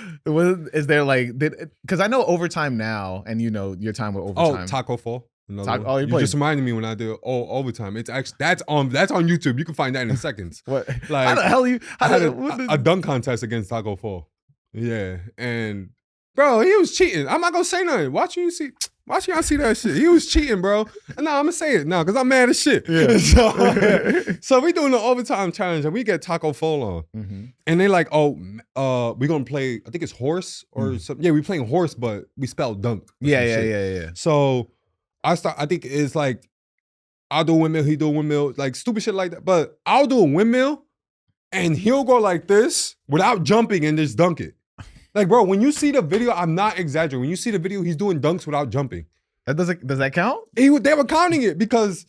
Is there like because I know overtime now, and you know your time with overtime. Oh, Taco Fall. You just reminded me when I did overtime. It's actually that's on YouTube. You can find that in seconds. What? Like, how the hell I had a dunk contest against Taco Fall. Yeah, and bro, he was cheating. I'm not gonna say nothing. Watching y'all see that shit. He was cheating, bro. And now I'm gonna say it now because I'm mad as shit. Yeah. So we doing the overtime challenge and we get Taco Fall on, and they like, we gonna play. I think it's horse or something. Yeah, we playing horse, but we spelled dunk. Yeah. So. I think it's like, I'll do a windmill, he do a windmill, like stupid shit like that. But I'll do a windmill and he'll go like this without jumping and just dunk it. Like, bro, when you see the video, I'm not exaggerating. When you see the video, he's doing dunks without jumping. Does that count? They were counting it because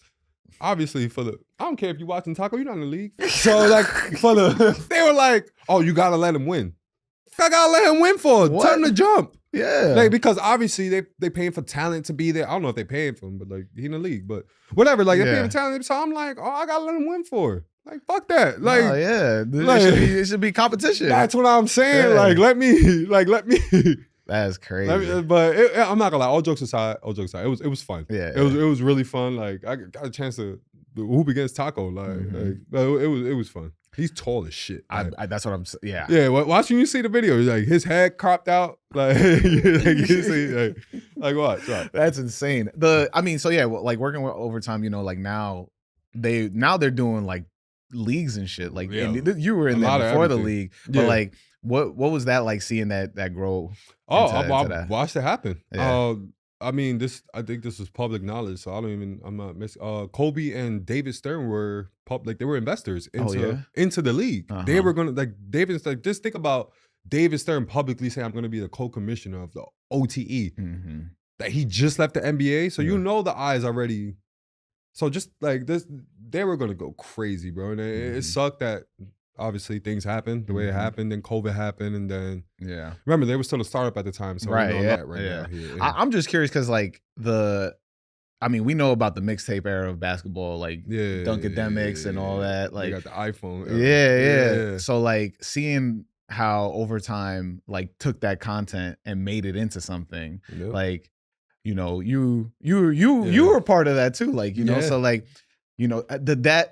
obviously I don't care if you're watching Taco, you're not in the league. So like they were like, oh, you gotta let him win. I gotta let him win for it. Tell him to jump. Yeah. Like, because obviously they paying for talent to be there. I don't know if they paying for him, but like he in the league. But whatever, like they're paying for talent. So I'm like, I gotta let him win for it. Like, fuck that. Like, it should be competition. That's what I'm saying. Yeah. Let me. That's crazy. But I'm not gonna lie. All jokes aside, it was fun. Yeah. It was really fun. Like I got a chance to hoop against Taco. It was fun. He's tall as shit. That's what I'm saying. Yeah. Yeah. Watching you see the video, like his head cropped out. Like you see, like watch. That's insane. Like working with overtime, you know, like now they're doing like leagues and shit. Like you were in there before the league, but like what was that like seeing that grow? I watched it happen. Yeah. I mean, I think this was public knowledge, so I'm not missing. Kobe and David Stern were they were investors into the league. They were gonna just think about David Stern publicly saying, I'm gonna be the co-commissioner of the OTE. That he just left the NBA, so you know the eyes already. So just like this, they were gonna go crazy, bro. And it sucked that obviously things happened the way it happened, then COVID happened, and then remember they were still a startup at the time, so right, we know that right now. Yeah. I'm just curious because like we know about the mixtape era of basketball, like Dunkademics and all that. Like you got the iPhone. Yeah. So like seeing how over time like took that content and made it into something like. You know, you were part of that too, like know. So like, did that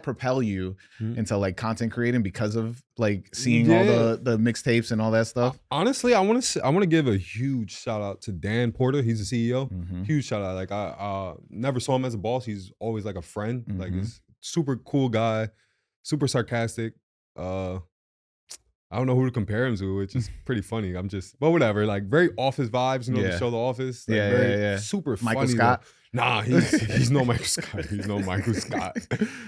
propel you into like content creating because of like seeing all the mixtapes and all that stuff? Honestly, I want to give a huge shout out to Dan Porter. He's the CEO. Huge shout out. Like I never saw him as a boss. He's always like a friend. Like he's super cool guy, super sarcastic. I don't know who to compare him to, which is pretty funny. But whatever. Like very Office vibes, the show The Office. Like, super Michael funny. Scott. Nah, he's no Michael Scott. He's no Michael Scott.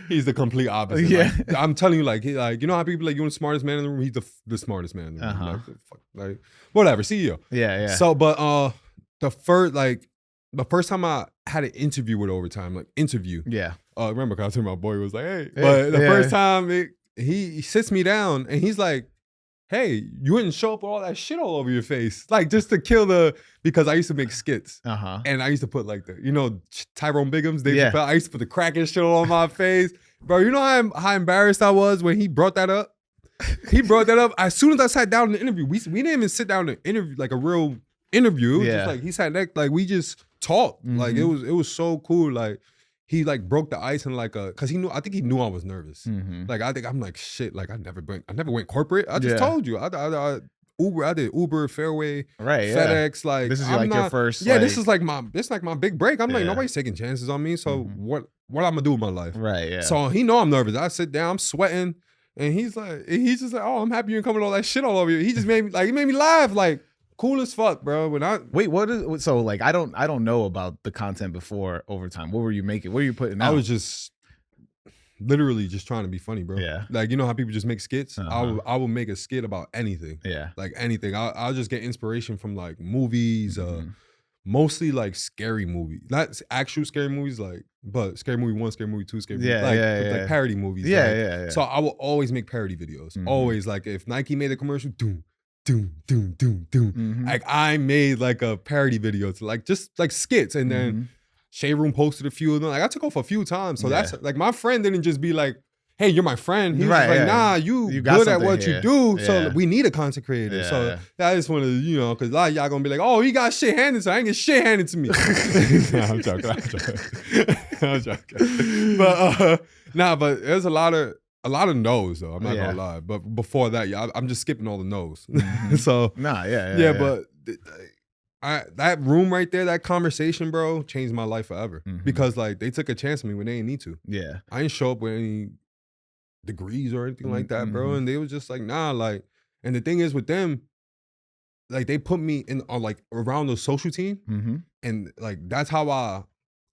He's the complete opposite. Yeah. Like, I'm telling you, like you know how people like you're the smartest man in the room. He's the smartest man in the room. Like whatever, CEO. Yeah. So, but the first time I had an interview with Overtime, Yeah. Remember, cause I told my boy was like, hey. But the first time he sits me down and he's like, hey, you wouldn't show up with all that shit all over your face. Like just to kill because I used to make skits. And I used to put like Tyrone Biggums, Dave Chappelle, I used to put the cracking shit on my face. Bro, you know how embarrassed I was when he brought that up? He brought that up. As soon as I sat down in the interview, we didn't even sit down in the interview, like a real interview. It was just like he sat next, like we just talked. Like it was so cool. Like he like broke the ice and cause I think he knew I was nervous. Like I'm like shit. Like I never went corporate. I just told you. I did Uber, Fairway, FedEx. Like this is your first. Yeah, this is like my big break. I'm like nobody's taking chances on me. So what I'm gonna do with my life? Right. Yeah. So he know I'm nervous. I sit down, I'm sweating, and he's just like, oh, I'm happy you're coming all that shit all over you. He just made me laugh. Like cool as fuck, bro. Wait, so like I don't know about the content before Overtime. What were you making? What were you putting out? I was just literally just trying to be funny, bro. Yeah. Like you know how people just make skits? I will make a skit about anything. Yeah. Like anything. I'll just get inspiration from like movies, mostly like scary movies. Not actual scary movies, but Scary Movie 1, Scary Movie 2, Scary Movie. Like parody movies. Yeah. So I will always make parody videos. Always. Like if Nike made a commercial, doom. Like I made like a parody video to like just like skits, and then Shade Room posted a few of them. Like I took off a few times, so that's like my friend didn't just be like, "Hey, you're my friend." He was like, "Nah, you good at what you do, so we need a content creator." So I just want to, because a lot of y'all gonna be like, "Oh, he got shit handed, so I ain't get shit handed to me." I'm joking. But there's a lot of no's though. I'm not gonna lie. But before that, I'm just skipping all the no's. So but that room right there, that conversation, bro, changed my life forever. Because like they took a chance on me when they didn't need to. Yeah, I didn't show up with any degrees or anything like that, bro. And they was just like, nah, like. And the thing is with them, like they put me in on like around the social team, and like that's how I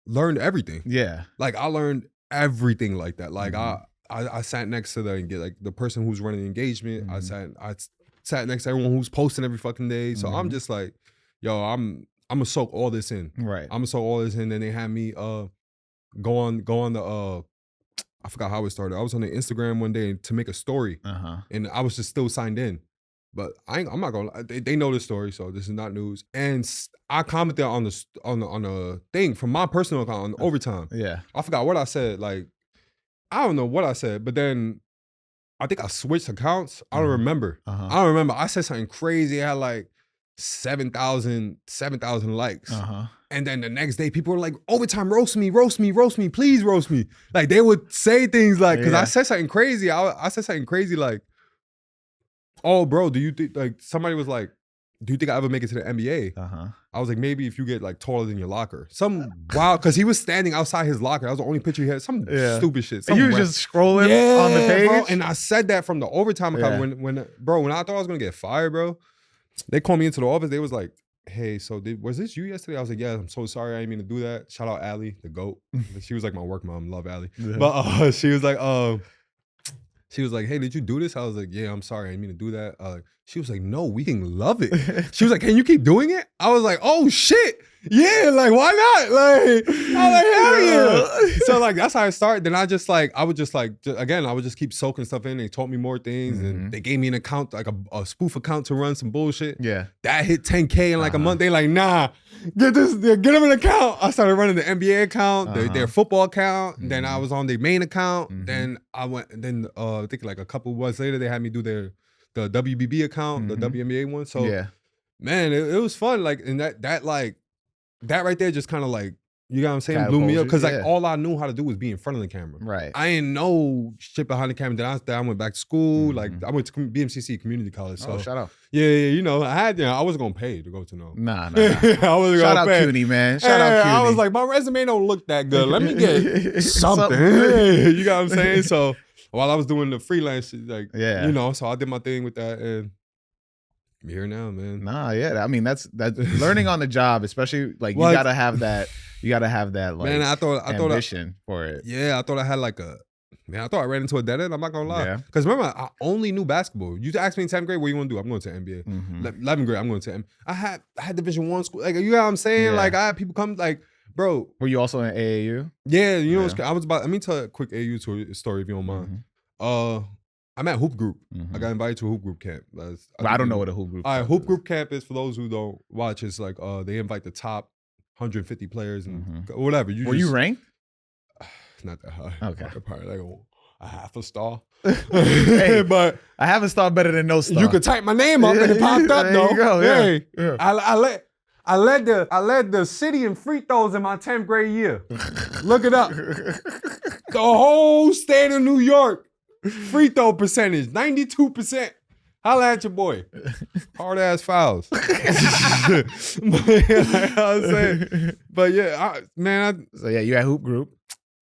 learned everything. Yeah, like I learned everything like that. Like I sat next to the person who's running the engagement. I sat next to everyone who's posting every fucking day. So I'm just like, yo, I'm gonna soak all this in. Right. I'm gonna soak all this in. Then they had me go on the I forgot how it started. I was on the Instagram one day to make a story, and I was just still signed in. But I'm not gonna. They know the story, so this is not news. And I commented on the thing from my personal account on Overtime. Yeah, I forgot what I said. Like, I don't know what I said, but then I think I switched accounts. I don't remember. I don't remember. I said something crazy. I had like 7,000 likes. And then the next day, people were like, Overtime, roast me, please roast me. Like they would say things like, because I said something crazy. I said something crazy like, oh, bro, do you think, like somebody was like, do you think I ever make it to the NBA? I was like, maybe if you get like taller than your locker. Some wild, because he was standing outside his locker. That was the only picture he had. Some stupid shit. You were just scrolling on the page? Bro. And I said that from the overtime account when I thought I was going to get fired, bro. They called me into the office. They was like, hey, so was this you yesterday? I was like, yeah, I'm so sorry. I didn't mean to do that. Shout out Allie, the GOAT. She was like my work mom. Love Allie. But she was like, hey, did you do this? I was like, yeah, I'm sorry. I didn't mean to do that. She was like, no, we can love it. She was like, can you keep doing it? I was like, oh, shit. Yeah, like, why not? Like, I was like, hell yeah. So, like, that's how I started. Then I would just keep soaking stuff in. They taught me more things. And they gave me an account, like a spoof account to run some bullshit. Yeah. That hit 10K in like a month. They like, nah, get them an account. I started running the NBA account, their football account. Then I was on their main account. Then I think like a couple months later, they had me do the WBB account, the WNBA one. So, man, it was fun. Like, and that right there just kind of like, you know what I'm saying, blew me up. Because like all I knew how to do was be in front of the camera. Right. I didn't know shit behind the camera. Then I went back to school. Like I went to BMCC Community College. So shout out. Yeah, you know, I wasn't gonna pay to go to no. Nah. I wasn't shout gonna out pay. CUNY, man. Shout out CUNY. I was like, my resume don't look that good. Let me get something. You know what I'm saying? So while I was doing the freelance shit, like, you know, so I did my thing with that, and I'm here now, man. Nah, yeah. I mean, that's learning on the job, especially like you gotta have that. You gotta have that like. Man, I thought ambition for it. Yeah, I thought I had like I thought I ran into a dead end. I'm not gonna lie. Because remember, I only knew basketball. You asked me in 10th grade, what you want to do? I'm going to NBA. 11th grade, I'm going to NBA. I had Division I school. Like, you know what I'm saying? Like, I had people come, like, bro. Were you also in AAU? Yeah, you know, let me tell a quick AAU story if you don't mind. I'm at Hoop Group. I got invited to a Hoop Group camp. I don't know what a Hoop Group camp is. Hoop Group camp is, for those who don't watch, it's like they invite the top 150 players and whatever. Were you ranked? Not that high. Okay. Probably like a half a star. Hey, but I have a star better than no star. You could type my name up and it popped up though. You go, hey, I led the city in free throws in my 10th grade year. Look it up. The whole state of New York free throw percentage 92%. Holla at your boy. Hard ass fouls. But yeah, so yeah, you at Hoop Group.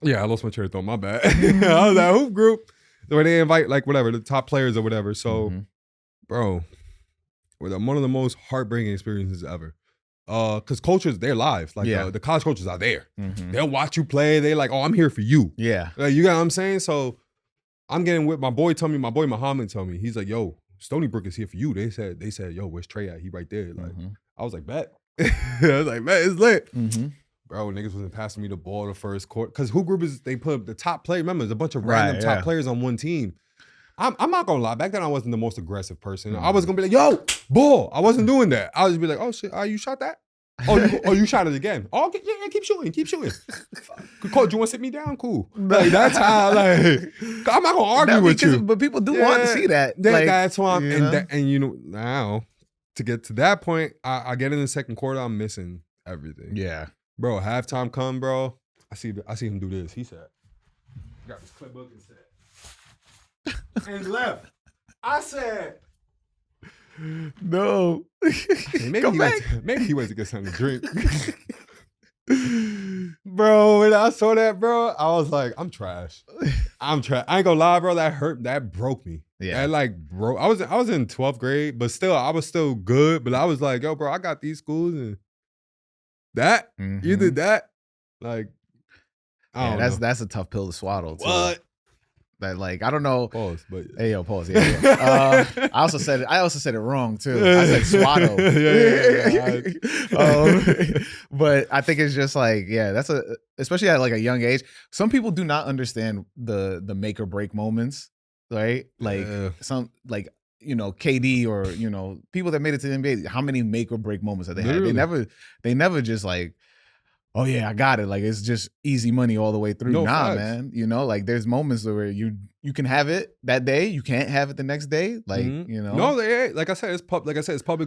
Yeah, I lost my train of thought. My bad. I was at Hoop Group where they invite like whatever the top players or whatever. So, bro, one of the most heartbreaking experiences ever. Because coaches, they're live. Like the college coaches are there. They'll watch you play. They like, oh, I'm here for you. Yeah, like, you got what I'm saying. So I'm getting with my boy. My boy Muhammad told me, he's like, yo, Stony Brook is here for you. They said, yo, where's Trey at? He right there. Like, I was like, bet. I was like, bet, it's lit. Bro, niggas wasn't passing me the ball the first quarter. Because Hoop Group they put the top player. Remember, there's a bunch of random top players on one team. I'm not gonna lie. Back then, I wasn't the most aggressive person. I was gonna be like, yo, ball. I wasn't doing that. I was just be like, oh shit, you shot that? You shot it again. Oh, yeah, keep shooting. Coach, you want to sit me down? Cool. Like, that's how, like, I'm not gonna argue with you. But people do want to see that. That's why and you know, now to get to that point, I get in the second quarter, I'm missing everything. Yeah. Bro, halftime come, bro. I see him do this. He said, got his clipbook and said, and left. I said, no. Maybe he went to get something to drink. Bro, when I saw that, bro, I was like, I'm trash. I ain't gonna lie, bro. That hurt. That broke me. Yeah. That like broke. I was in 12th grade, but still, I was still good. But I was like, yo, bro, I got these schools and that you did that. Like, I don't know. That's a tough pill to swallow. Too. What? That like I don't know. Pause, but hey yo, pause. Yeah. I also said it wrong too. I said swaddle. But I think it's just like that's especially at like a young age. Some people do not understand the make or break moments, right? Like some like KD or people that made it to the NBA. How many make or break moments have they had? They never just like, oh yeah, I got it. Like it's just easy money all the way through. No, facts. Man. Like there's moments where you can have it that day, you can't have it the next day. Like No, like I said, it's public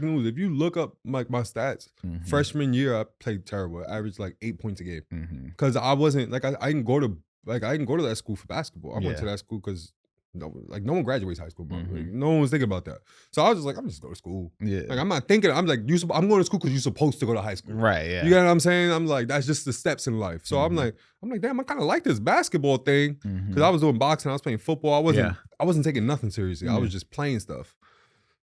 news. If you look up like my stats, freshman year I played terrible. I averaged like 8 points a game because I wasn't like I didn't go to that school for basketball. I went to that school because no one graduates high school, bro. Like, no one was thinking about that. So I was just like, I'm just going to school. Yeah. Like I'm not thinking. I'm like, I'm going to school because you're supposed to go to high school. Right. Yeah. You get what I'm saying? I'm like, that's just the steps in life. So I'm like, damn, I kind of like this basketball thing because I was doing boxing. I was playing football. I wasn't taking nothing seriously. I was just playing stuff.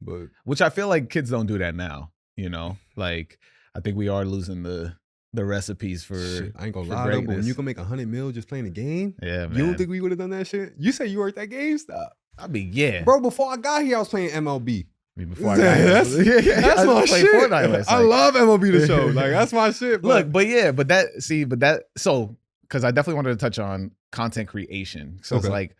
But which I feel like kids don't do that now. You know, like I think we are losing the recipes for. Shit, I ain't gonna lie though, but when you can make $100 million just playing a game, yeah, man. You don't think we would have done that shit? You say you worked at GameStop. I mean, yeah, bro. Before I got here, I was playing MLB. Before I got here, that's my shit. I love MLB The Show. Like that's my shit. Bro. Look, so because I definitely wanted to touch on content creation. So it's like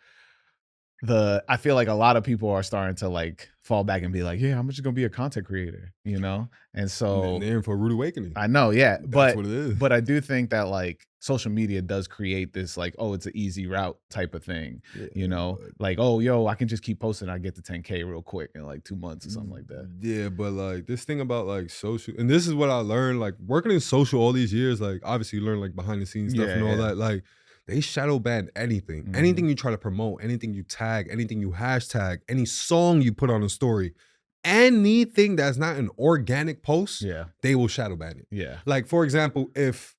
I feel like a lot of people are starting to like fall back and be like, yeah, I'm just gonna be a content creator, you know? And so they're in for a rude awakening. I know, yeah. That's what it is. But I do think that like social media does create this like, oh, it's an easy route type of thing. Yeah, you know, like, oh, yo, I can just keep posting, I get to 10K real quick in like 2 months or something like that. Yeah, but like this thing about like social, and this is what I learned, like working in social all these years, like obviously you learn like behind the scenes stuff and all that. Like they shadow ban anything. Anything you try to promote, anything you tag, anything you hashtag, any song you put on a story, anything that's not an organic post, they will shadow ban it. Yeah. Like for example, if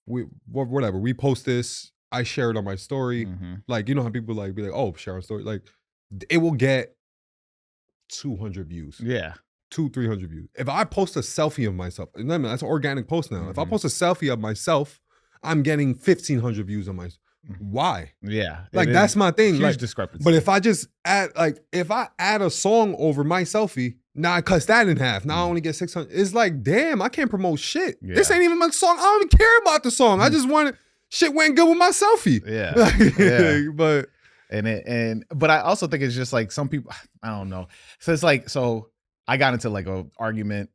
we post this, I share it on my story. Like you know how people like be like, oh, share on story. Like it will get 200 views. Yeah. 200-300 views. If I post a selfie of myself, and I mean, that's an organic post now. If I post a selfie of myself, I'm getting 1,500 views on my. Why? Yeah, like that's my thing. Huge like, discrepancy. But if I just add, like, if I add a song over my selfie, now I cuts that in half. Now I only get 600. It's like, damn, I can't promote shit. Yeah. This ain't even my song. I don't even care about the song. I just wanted shit went good with my selfie. Yeah, but but I also think it's just like some people. I don't know. So it's like I got into like a argument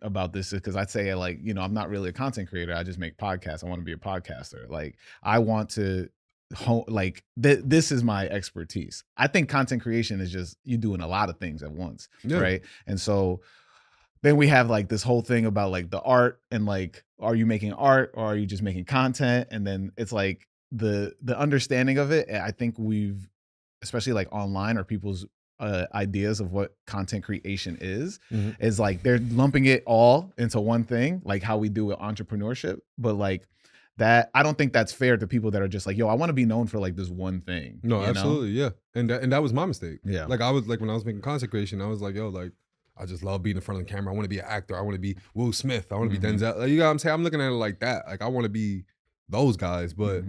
about this because I'd say like, you know, I'm not really a content creator. I just make podcasts. I want to be a podcaster. Like I want to this is my expertise. I think content creation is just you doing a lot of things at once. Right. And so then we have like this whole thing about like the art and like, are you making art or are you just making content? And then it's like the understanding of it. I think we've, especially like online or people's ideas of what content creation is like they're lumping it all into one thing, like how we do with entrepreneurship. But like that, I don't think that's fair to people that are just like, yo, I want to be known for like this one thing. No, absolutely, yeah. And that was my mistake. Yeah, like I was like when I was making content creation, I was like, yo, like I just love being in front of the camera. I want to be an actor. I want to be Will Smith. I want to be Denzel. Like, you know what I'm saying? I'm looking at it like that. Like I want to be those guys, but.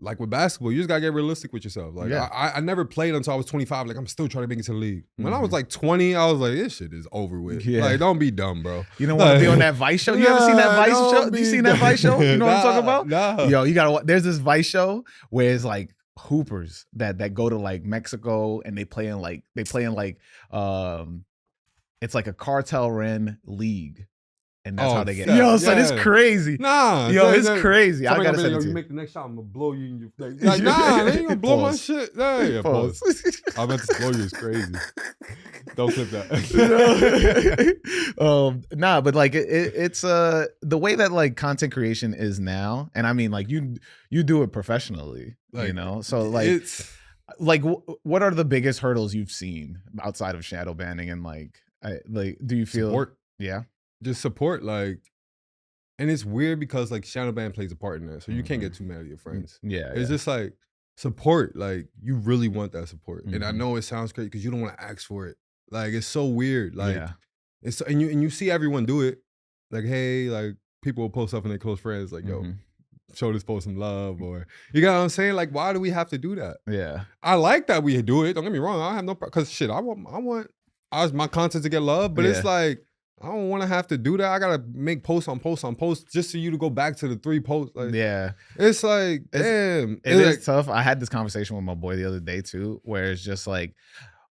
Like with basketball, you just gotta get realistic with yourself. Like I never played until I was 25. Like I'm still trying to make it to the league. When I was like 20, I was like, this shit is over with. Yeah. Like don't be dumb, bro. You don't want to be on that Vice show? You ever seen that Vice show? You seen that Vice show? You know what I'm talking about? Nah. Yo, you gotta. There's this Vice show where it's like hoopers that go to like Mexico and they play in like it's like a cartel ran league. And that's how they get. Yo, son, it's crazy. Nah, yo, it's crazy. I gotta say, you make the next shot, I'm gonna blow you in your face. Like, nah, they ain't gonna blow my shit. Yeah, pause. I meant to blow you. It's crazy. Don't clip that. Nah, but like it's the way that like content creation is now, and I mean like you do it professionally, like, you know. So like it's like what are the biggest hurdles you've seen outside of shadow banning and like do you feel support? Yeah. Just support, like, and it's weird because like shadow ban plays a part in that, so you can't get too mad at your friends. Yeah, it's just like support, like you really want that support, and I know it sounds crazy because you don't want to ask for it. Like it's so weird, like it's and you see everyone do it, like hey, like people will post stuff in their close friends, like yo, show this post some love, or you got what I'm saying? Like why do we have to do that? Yeah, I like that we do it. Don't get me wrong, I have no because shit, I want my content to get love, but it's like. I don't want to have to do that. I gotta make posts on posts on posts just for you to go back to the 3 posts. Like, it's like, damn, it is like, tough. I had this conversation with my boy the other day too, where it's just like,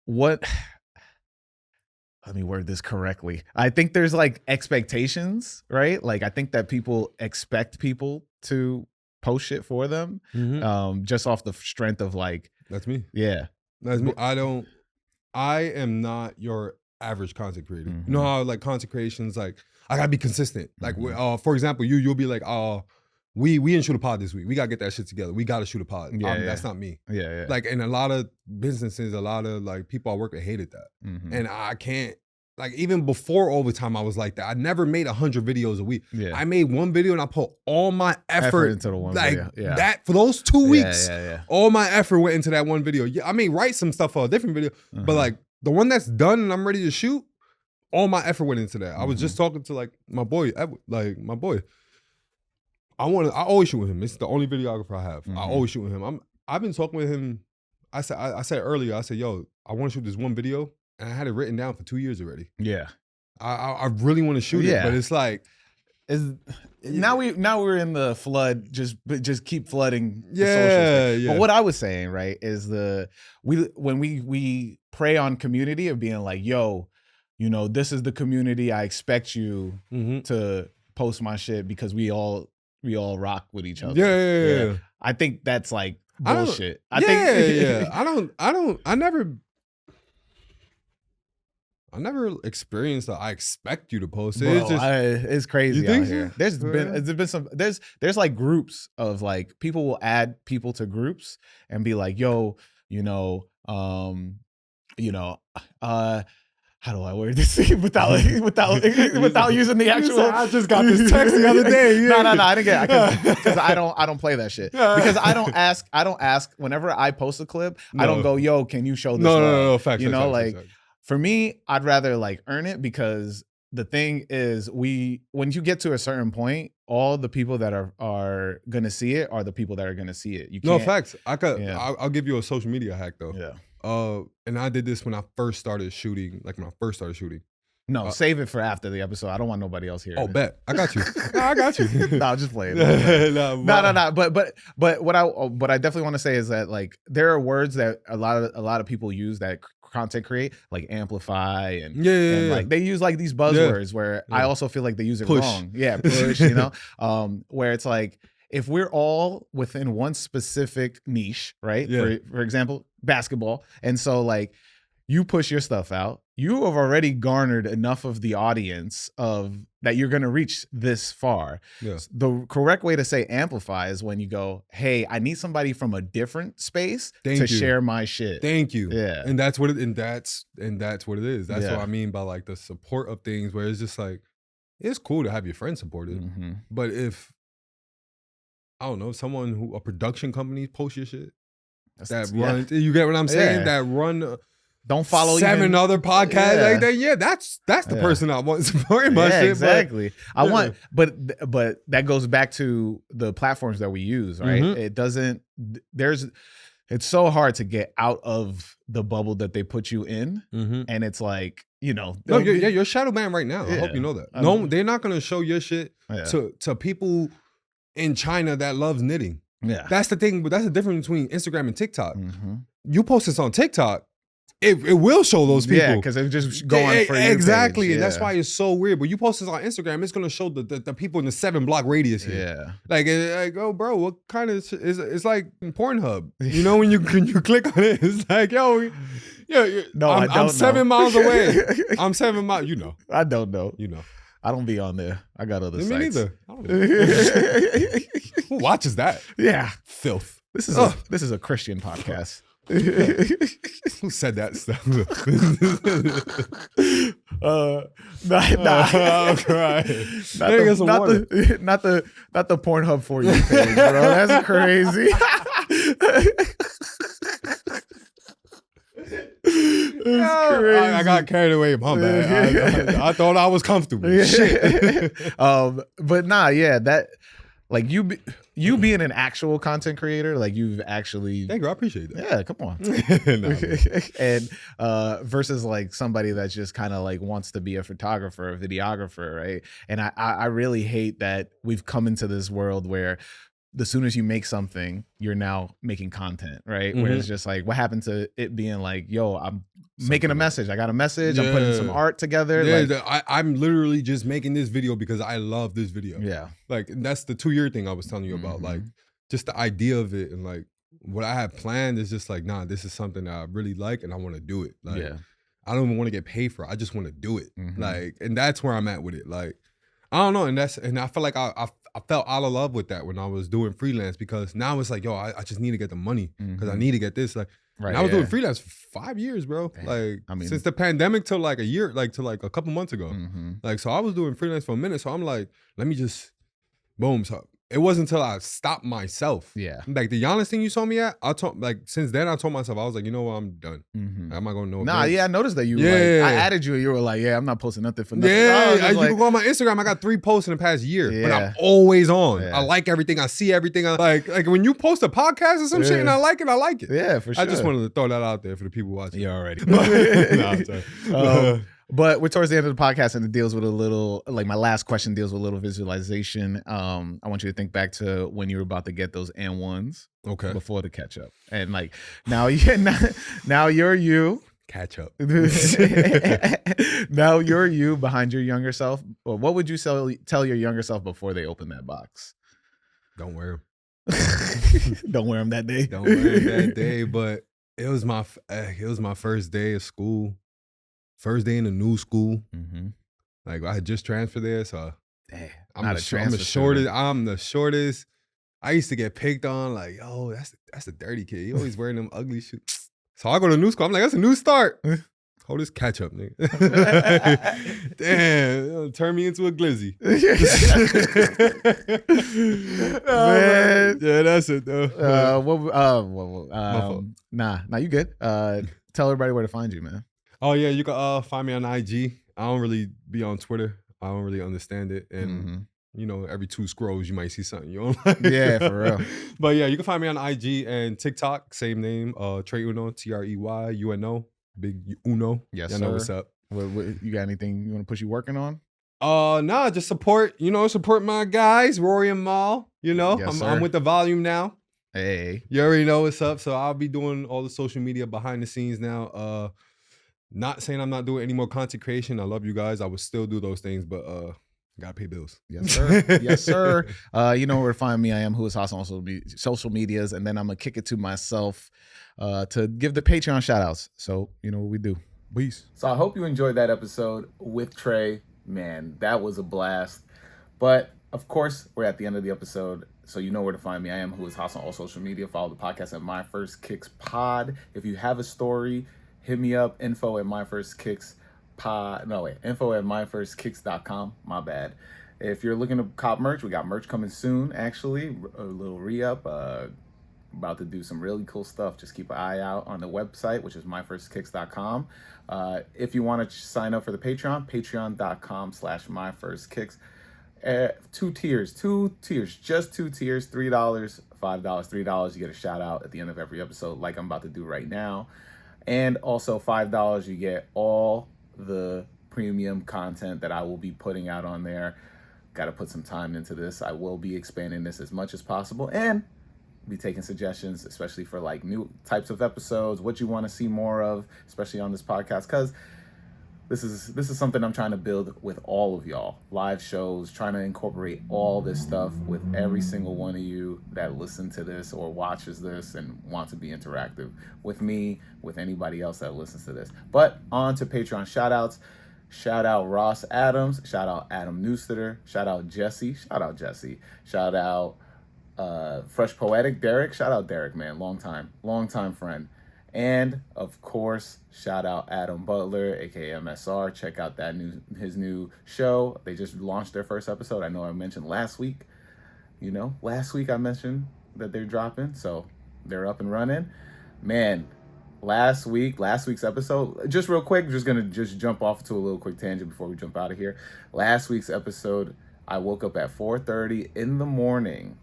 what? Let me word this correctly. I think there's like expectations, right? Like I think that people expect people to post shit for them, just off the strength of like. That's me. Yeah, that's me. I am not your average content creator. You know how like content creation's like I gotta be consistent. Like for example, you'll be like, oh, we didn't shoot a pod this week. We gotta get that shit together. We gotta shoot a pod. That's not me. Yeah. Like, and a lot of businesses, a lot of like people I work with hated that. And I can't, like, even before overtime, I was like that. I never made 100 videos a week. Yeah. I made one video and I put all my effort into the one like video. Yeah. that for those 2 weeks. Yeah. All my effort went into that one video. Yeah, I may write some stuff for a different video, but like the one that's done and I'm ready to shoot, all my effort went into that. I was just talking to like my boy, I always shoot with him. It's the only videographer I have. I always shoot with him. I've been talking with him. I said earlier, I said, yo, I want to shoot this one video. And I had it written down for 2 years already. Yeah. I really want to shoot it, but it's like, now we're in the flood. Just keep flooding. Yeah. But what I was saying, right, is when we prey on community of being like, yo, you know, this is the community. I expect you to post my shit because we all rock with each other. Yeah. I think that's like bullshit. I never experienced that. I expect you to post it. Bro, it's crazy out here. So? There's like groups of like people will add people to groups and be like, yo, how do I word this without using the actual? I just got this text the other day. No, I didn't get it because I don't play that shit because I don't ask whenever I post a clip. No. I don't go, yo, can you show this? No. Facts. For me, I'd rather like earn it because the thing is when you get to a certain point, all the people that are gonna see it are the people that are gonna see it. You can't, facts. I'll give you a social media hack though. Yeah. And I did this when I first started shooting. No, save it for after the episode. I don't want nobody else here. Oh, bet. I got you. I got you. No, I'm just playing. No. But what I definitely want to say is that like there are words that a lot of people use that content create, like amplify and like they use like these buzzwords where I also feel like they use it wrong. Yeah, push, where it's like if we're all within one specific niche, right? For example, basketball. And so like you push your stuff out, you have already garnered enough of the audience of that you're going to reach this far. Yeah. The correct way to say amplify is when you go, hey, I need somebody from a different space to share my shit. Thank you. Yeah. And that's what it is. That's what I mean by like the support of things where it's just like, it's cool to have your friends support it. But if, I don't know, a production company posts your shit, you get what I'm saying? Yeah. That run... Don't follow 7 other podcasts like that. Yeah, that's the person I want supporting my shit. Exactly. But that goes back to the platforms that we use, right? It doesn't. It's so hard to get out of the bubble that they put you in, and it's like you're shadow banned right now. I hope you know that. No, they're not gonna show your shit to people in China that loves knitting. Yeah, that's the thing. But that's the difference between Instagram and TikTok. You post this on TikTok. It will show those people. Yeah, because they're just going for your exactly. page. And that's why it's so weird. But you post this on Instagram, it's gonna show the people in the 7-block radius here. Yeah. Like, oh, bro, what kind of it's like Pornhub. You know, when you click on it, it's like, yo, no, I'm 7 miles away. I'm 7 miles. You know. I don't know. You know. I don't be on there. I got other sites. Me neither. I don't know. Who watches that? Yeah. Filth. This is a Christian podcast. Who said that stuff? Not the Pornhub for you page, bro. That's crazy. I got carried away. My bad. I thought I was comfortable. Shit. But that like you being an actual content creator, like you've actually. Thank you, I appreciate that. Yeah, come on. And versus like somebody that just kind of like wants to be a photographer, a videographer, right? And I really hate that we've come into this world where as soon as you make something, you're now making content, right? Where it's just like, what happened to it being like, yo, I'm making a message. I got a message. I'm putting some art together. Yeah, I'm literally just making this video because I love this video. Yeah. Like, that's the 2-year thing I was telling you about. Like, just the idea of it and like what I have planned is just like, nah, this is something that I really like and I want to do it. Like, I don't even want to get paid for it. I just want to do it. Like, and that's where I'm at with it. Like, I don't know, and I feel like I felt out of love with that when I was doing freelance, because now it's like, yo, I just need to get the money because I need to get this. Like, and I was doing freelance for 5 years, bro. Damn. Like, I mean, since the pandemic till like a year, like to like a couple months ago. Like, so I was doing freelance for a minute. So I'm like, let me just, boom. So it wasn't until I stopped myself. Yeah. Like the Giannis thing you saw me at, since then I told myself, I was like, you know what, I'm done. Like, I'm not going to know. Nah, I noticed that I added you and you were like, yeah, I'm not posting nothing for nothing. Yeah, you can go on my Instagram. I got 3 posts in the past year, but I'm always on. I like everything. I see everything. Like when you post a podcast or some shit and I like it. Yeah, for sure. I just wanted to throw that out there for the people watching. Yeah, already. Nah, I'm sorry. But we're towards the end of the podcast, and it deals with a little, like my last question deals with a little visualization. I want you to think back to when you were about to get those and ones, before the catch up, and like now you're you. Catch up. Now you're you behind your younger self. Or what would you tell your younger self before they open that box? Don't wear them. Don't wear them that day. Don't wear them that day. But it was my first day of school. First day in the new school. Like I had just transferred there, so I'm the shortest. I used to get picked on, like, oh, that's a dirty kid. He always wearing them ugly shoes. So I go to new school. I'm like, that's a new start. Hold this catch up, nigga. Damn, turn me into a glizzy. Man. Yeah, that's it though. Nah, you good. Tell everybody where to find you, man. Oh yeah, you can find me on IG. I don't really be on Twitter. I don't really understand it. And you know, every 2 scrolls you might see something you don't like. Yeah, for real. But yeah, you can find me on IG and TikTok, same name, Trey Uno, TreyUno, Big Uno. Yes, y'all sir. know what's up. What, you got anything you want to push you working on? Nah, just support my guys, Rory and Mal. You know, Yes, I'm with the volume now. Hey. You already know what's up. So I'll be doing all the social media behind the scenes now. Not saying I'm not doing any more content creation. I love you guys. I would still do those things, but gotta pay bills. Yes, sir. Yes, sir. You know where to find me. I am Who Is Hostile on social medias, and then I'm gonna kick it to myself to give the Patreon shout outs. So you know what we do. Peace. So I hope you enjoyed that episode with Trey. Man, that was a blast. But of course, we're at the end of the episode, so you know where to find me. I am Who Is Hostile on all social media. Follow the podcast at My First Kicks Pod. If you have a story, hit me up, info@myfirstkicks.com. My bad. If you're looking to cop merch, we got merch coming soon, actually. A little re-up. About to do some really cool stuff. Just keep an eye out on the website, which is myfirstkicks.com. If you want to sign up for the Patreon, patreon.com/myfirstkicks. 2 tiers, just 2 tiers, $3, $5, $3. You get a shout out at the end of every episode, like I'm about to do right now. And also $5, you get all the premium content that I will be putting out on there. Got to put some time into this. I will be expanding this as much as possible and be taking suggestions, especially for like new types of episodes, what you want to see more of, especially on this podcast, because this is something I'm trying to build with all of y'all. Live shows, trying to incorporate all this stuff with every single one of you that listen to this or watches this and want to be interactive with me, with anybody else that listens to this. But on to Patreon shout outs. Shout out Ross Adams. Shout out Adam Newstetter. Shout out Jesse. Shout out Fresh Poetic Derek. Shout out Derek, man. Long time friend. And of course, shout out Adam Butler, aka MSR. Check out his new show. They just launched their first episode. I know I mentioned last week. Last week I mentioned that they're dropping, so they're up and running. Man, last week's episode, just real quick, gonna jump off to a little quick tangent before we jump out of here. Last week's episode, I woke up at 4:30 in the morning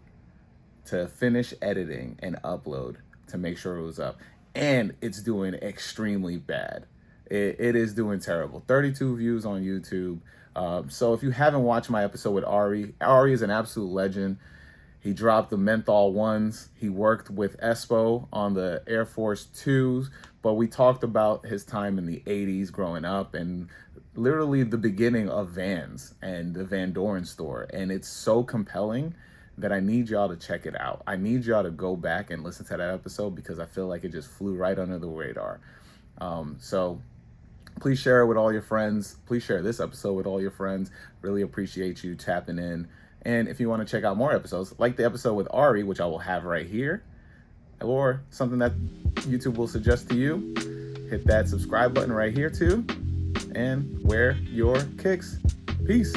to finish editing and upload to make sure it was up. And it's doing extremely bad. It is doing terrible. 32 views on YouTube. So if you haven't watched my episode with Ari is an absolute legend. He dropped the Menthol 1s. He worked with Espo on the Air Force 2s. But we talked about his time in the 80s growing up and literally the beginning of Vans and the Van Doren store. And it's so compelling that I need y'all to check it out. I need y'all to go back and listen to that episode because I feel like it just flew right under the radar. So please share it with all your friends. Please share this episode with all your friends. Really appreciate you tapping in And if you want to check out more episodes, like the episode with Ari, which I will have right here, or something that YouTube will suggest to you, hit that subscribe button right here too, and wear your kicks. Peace.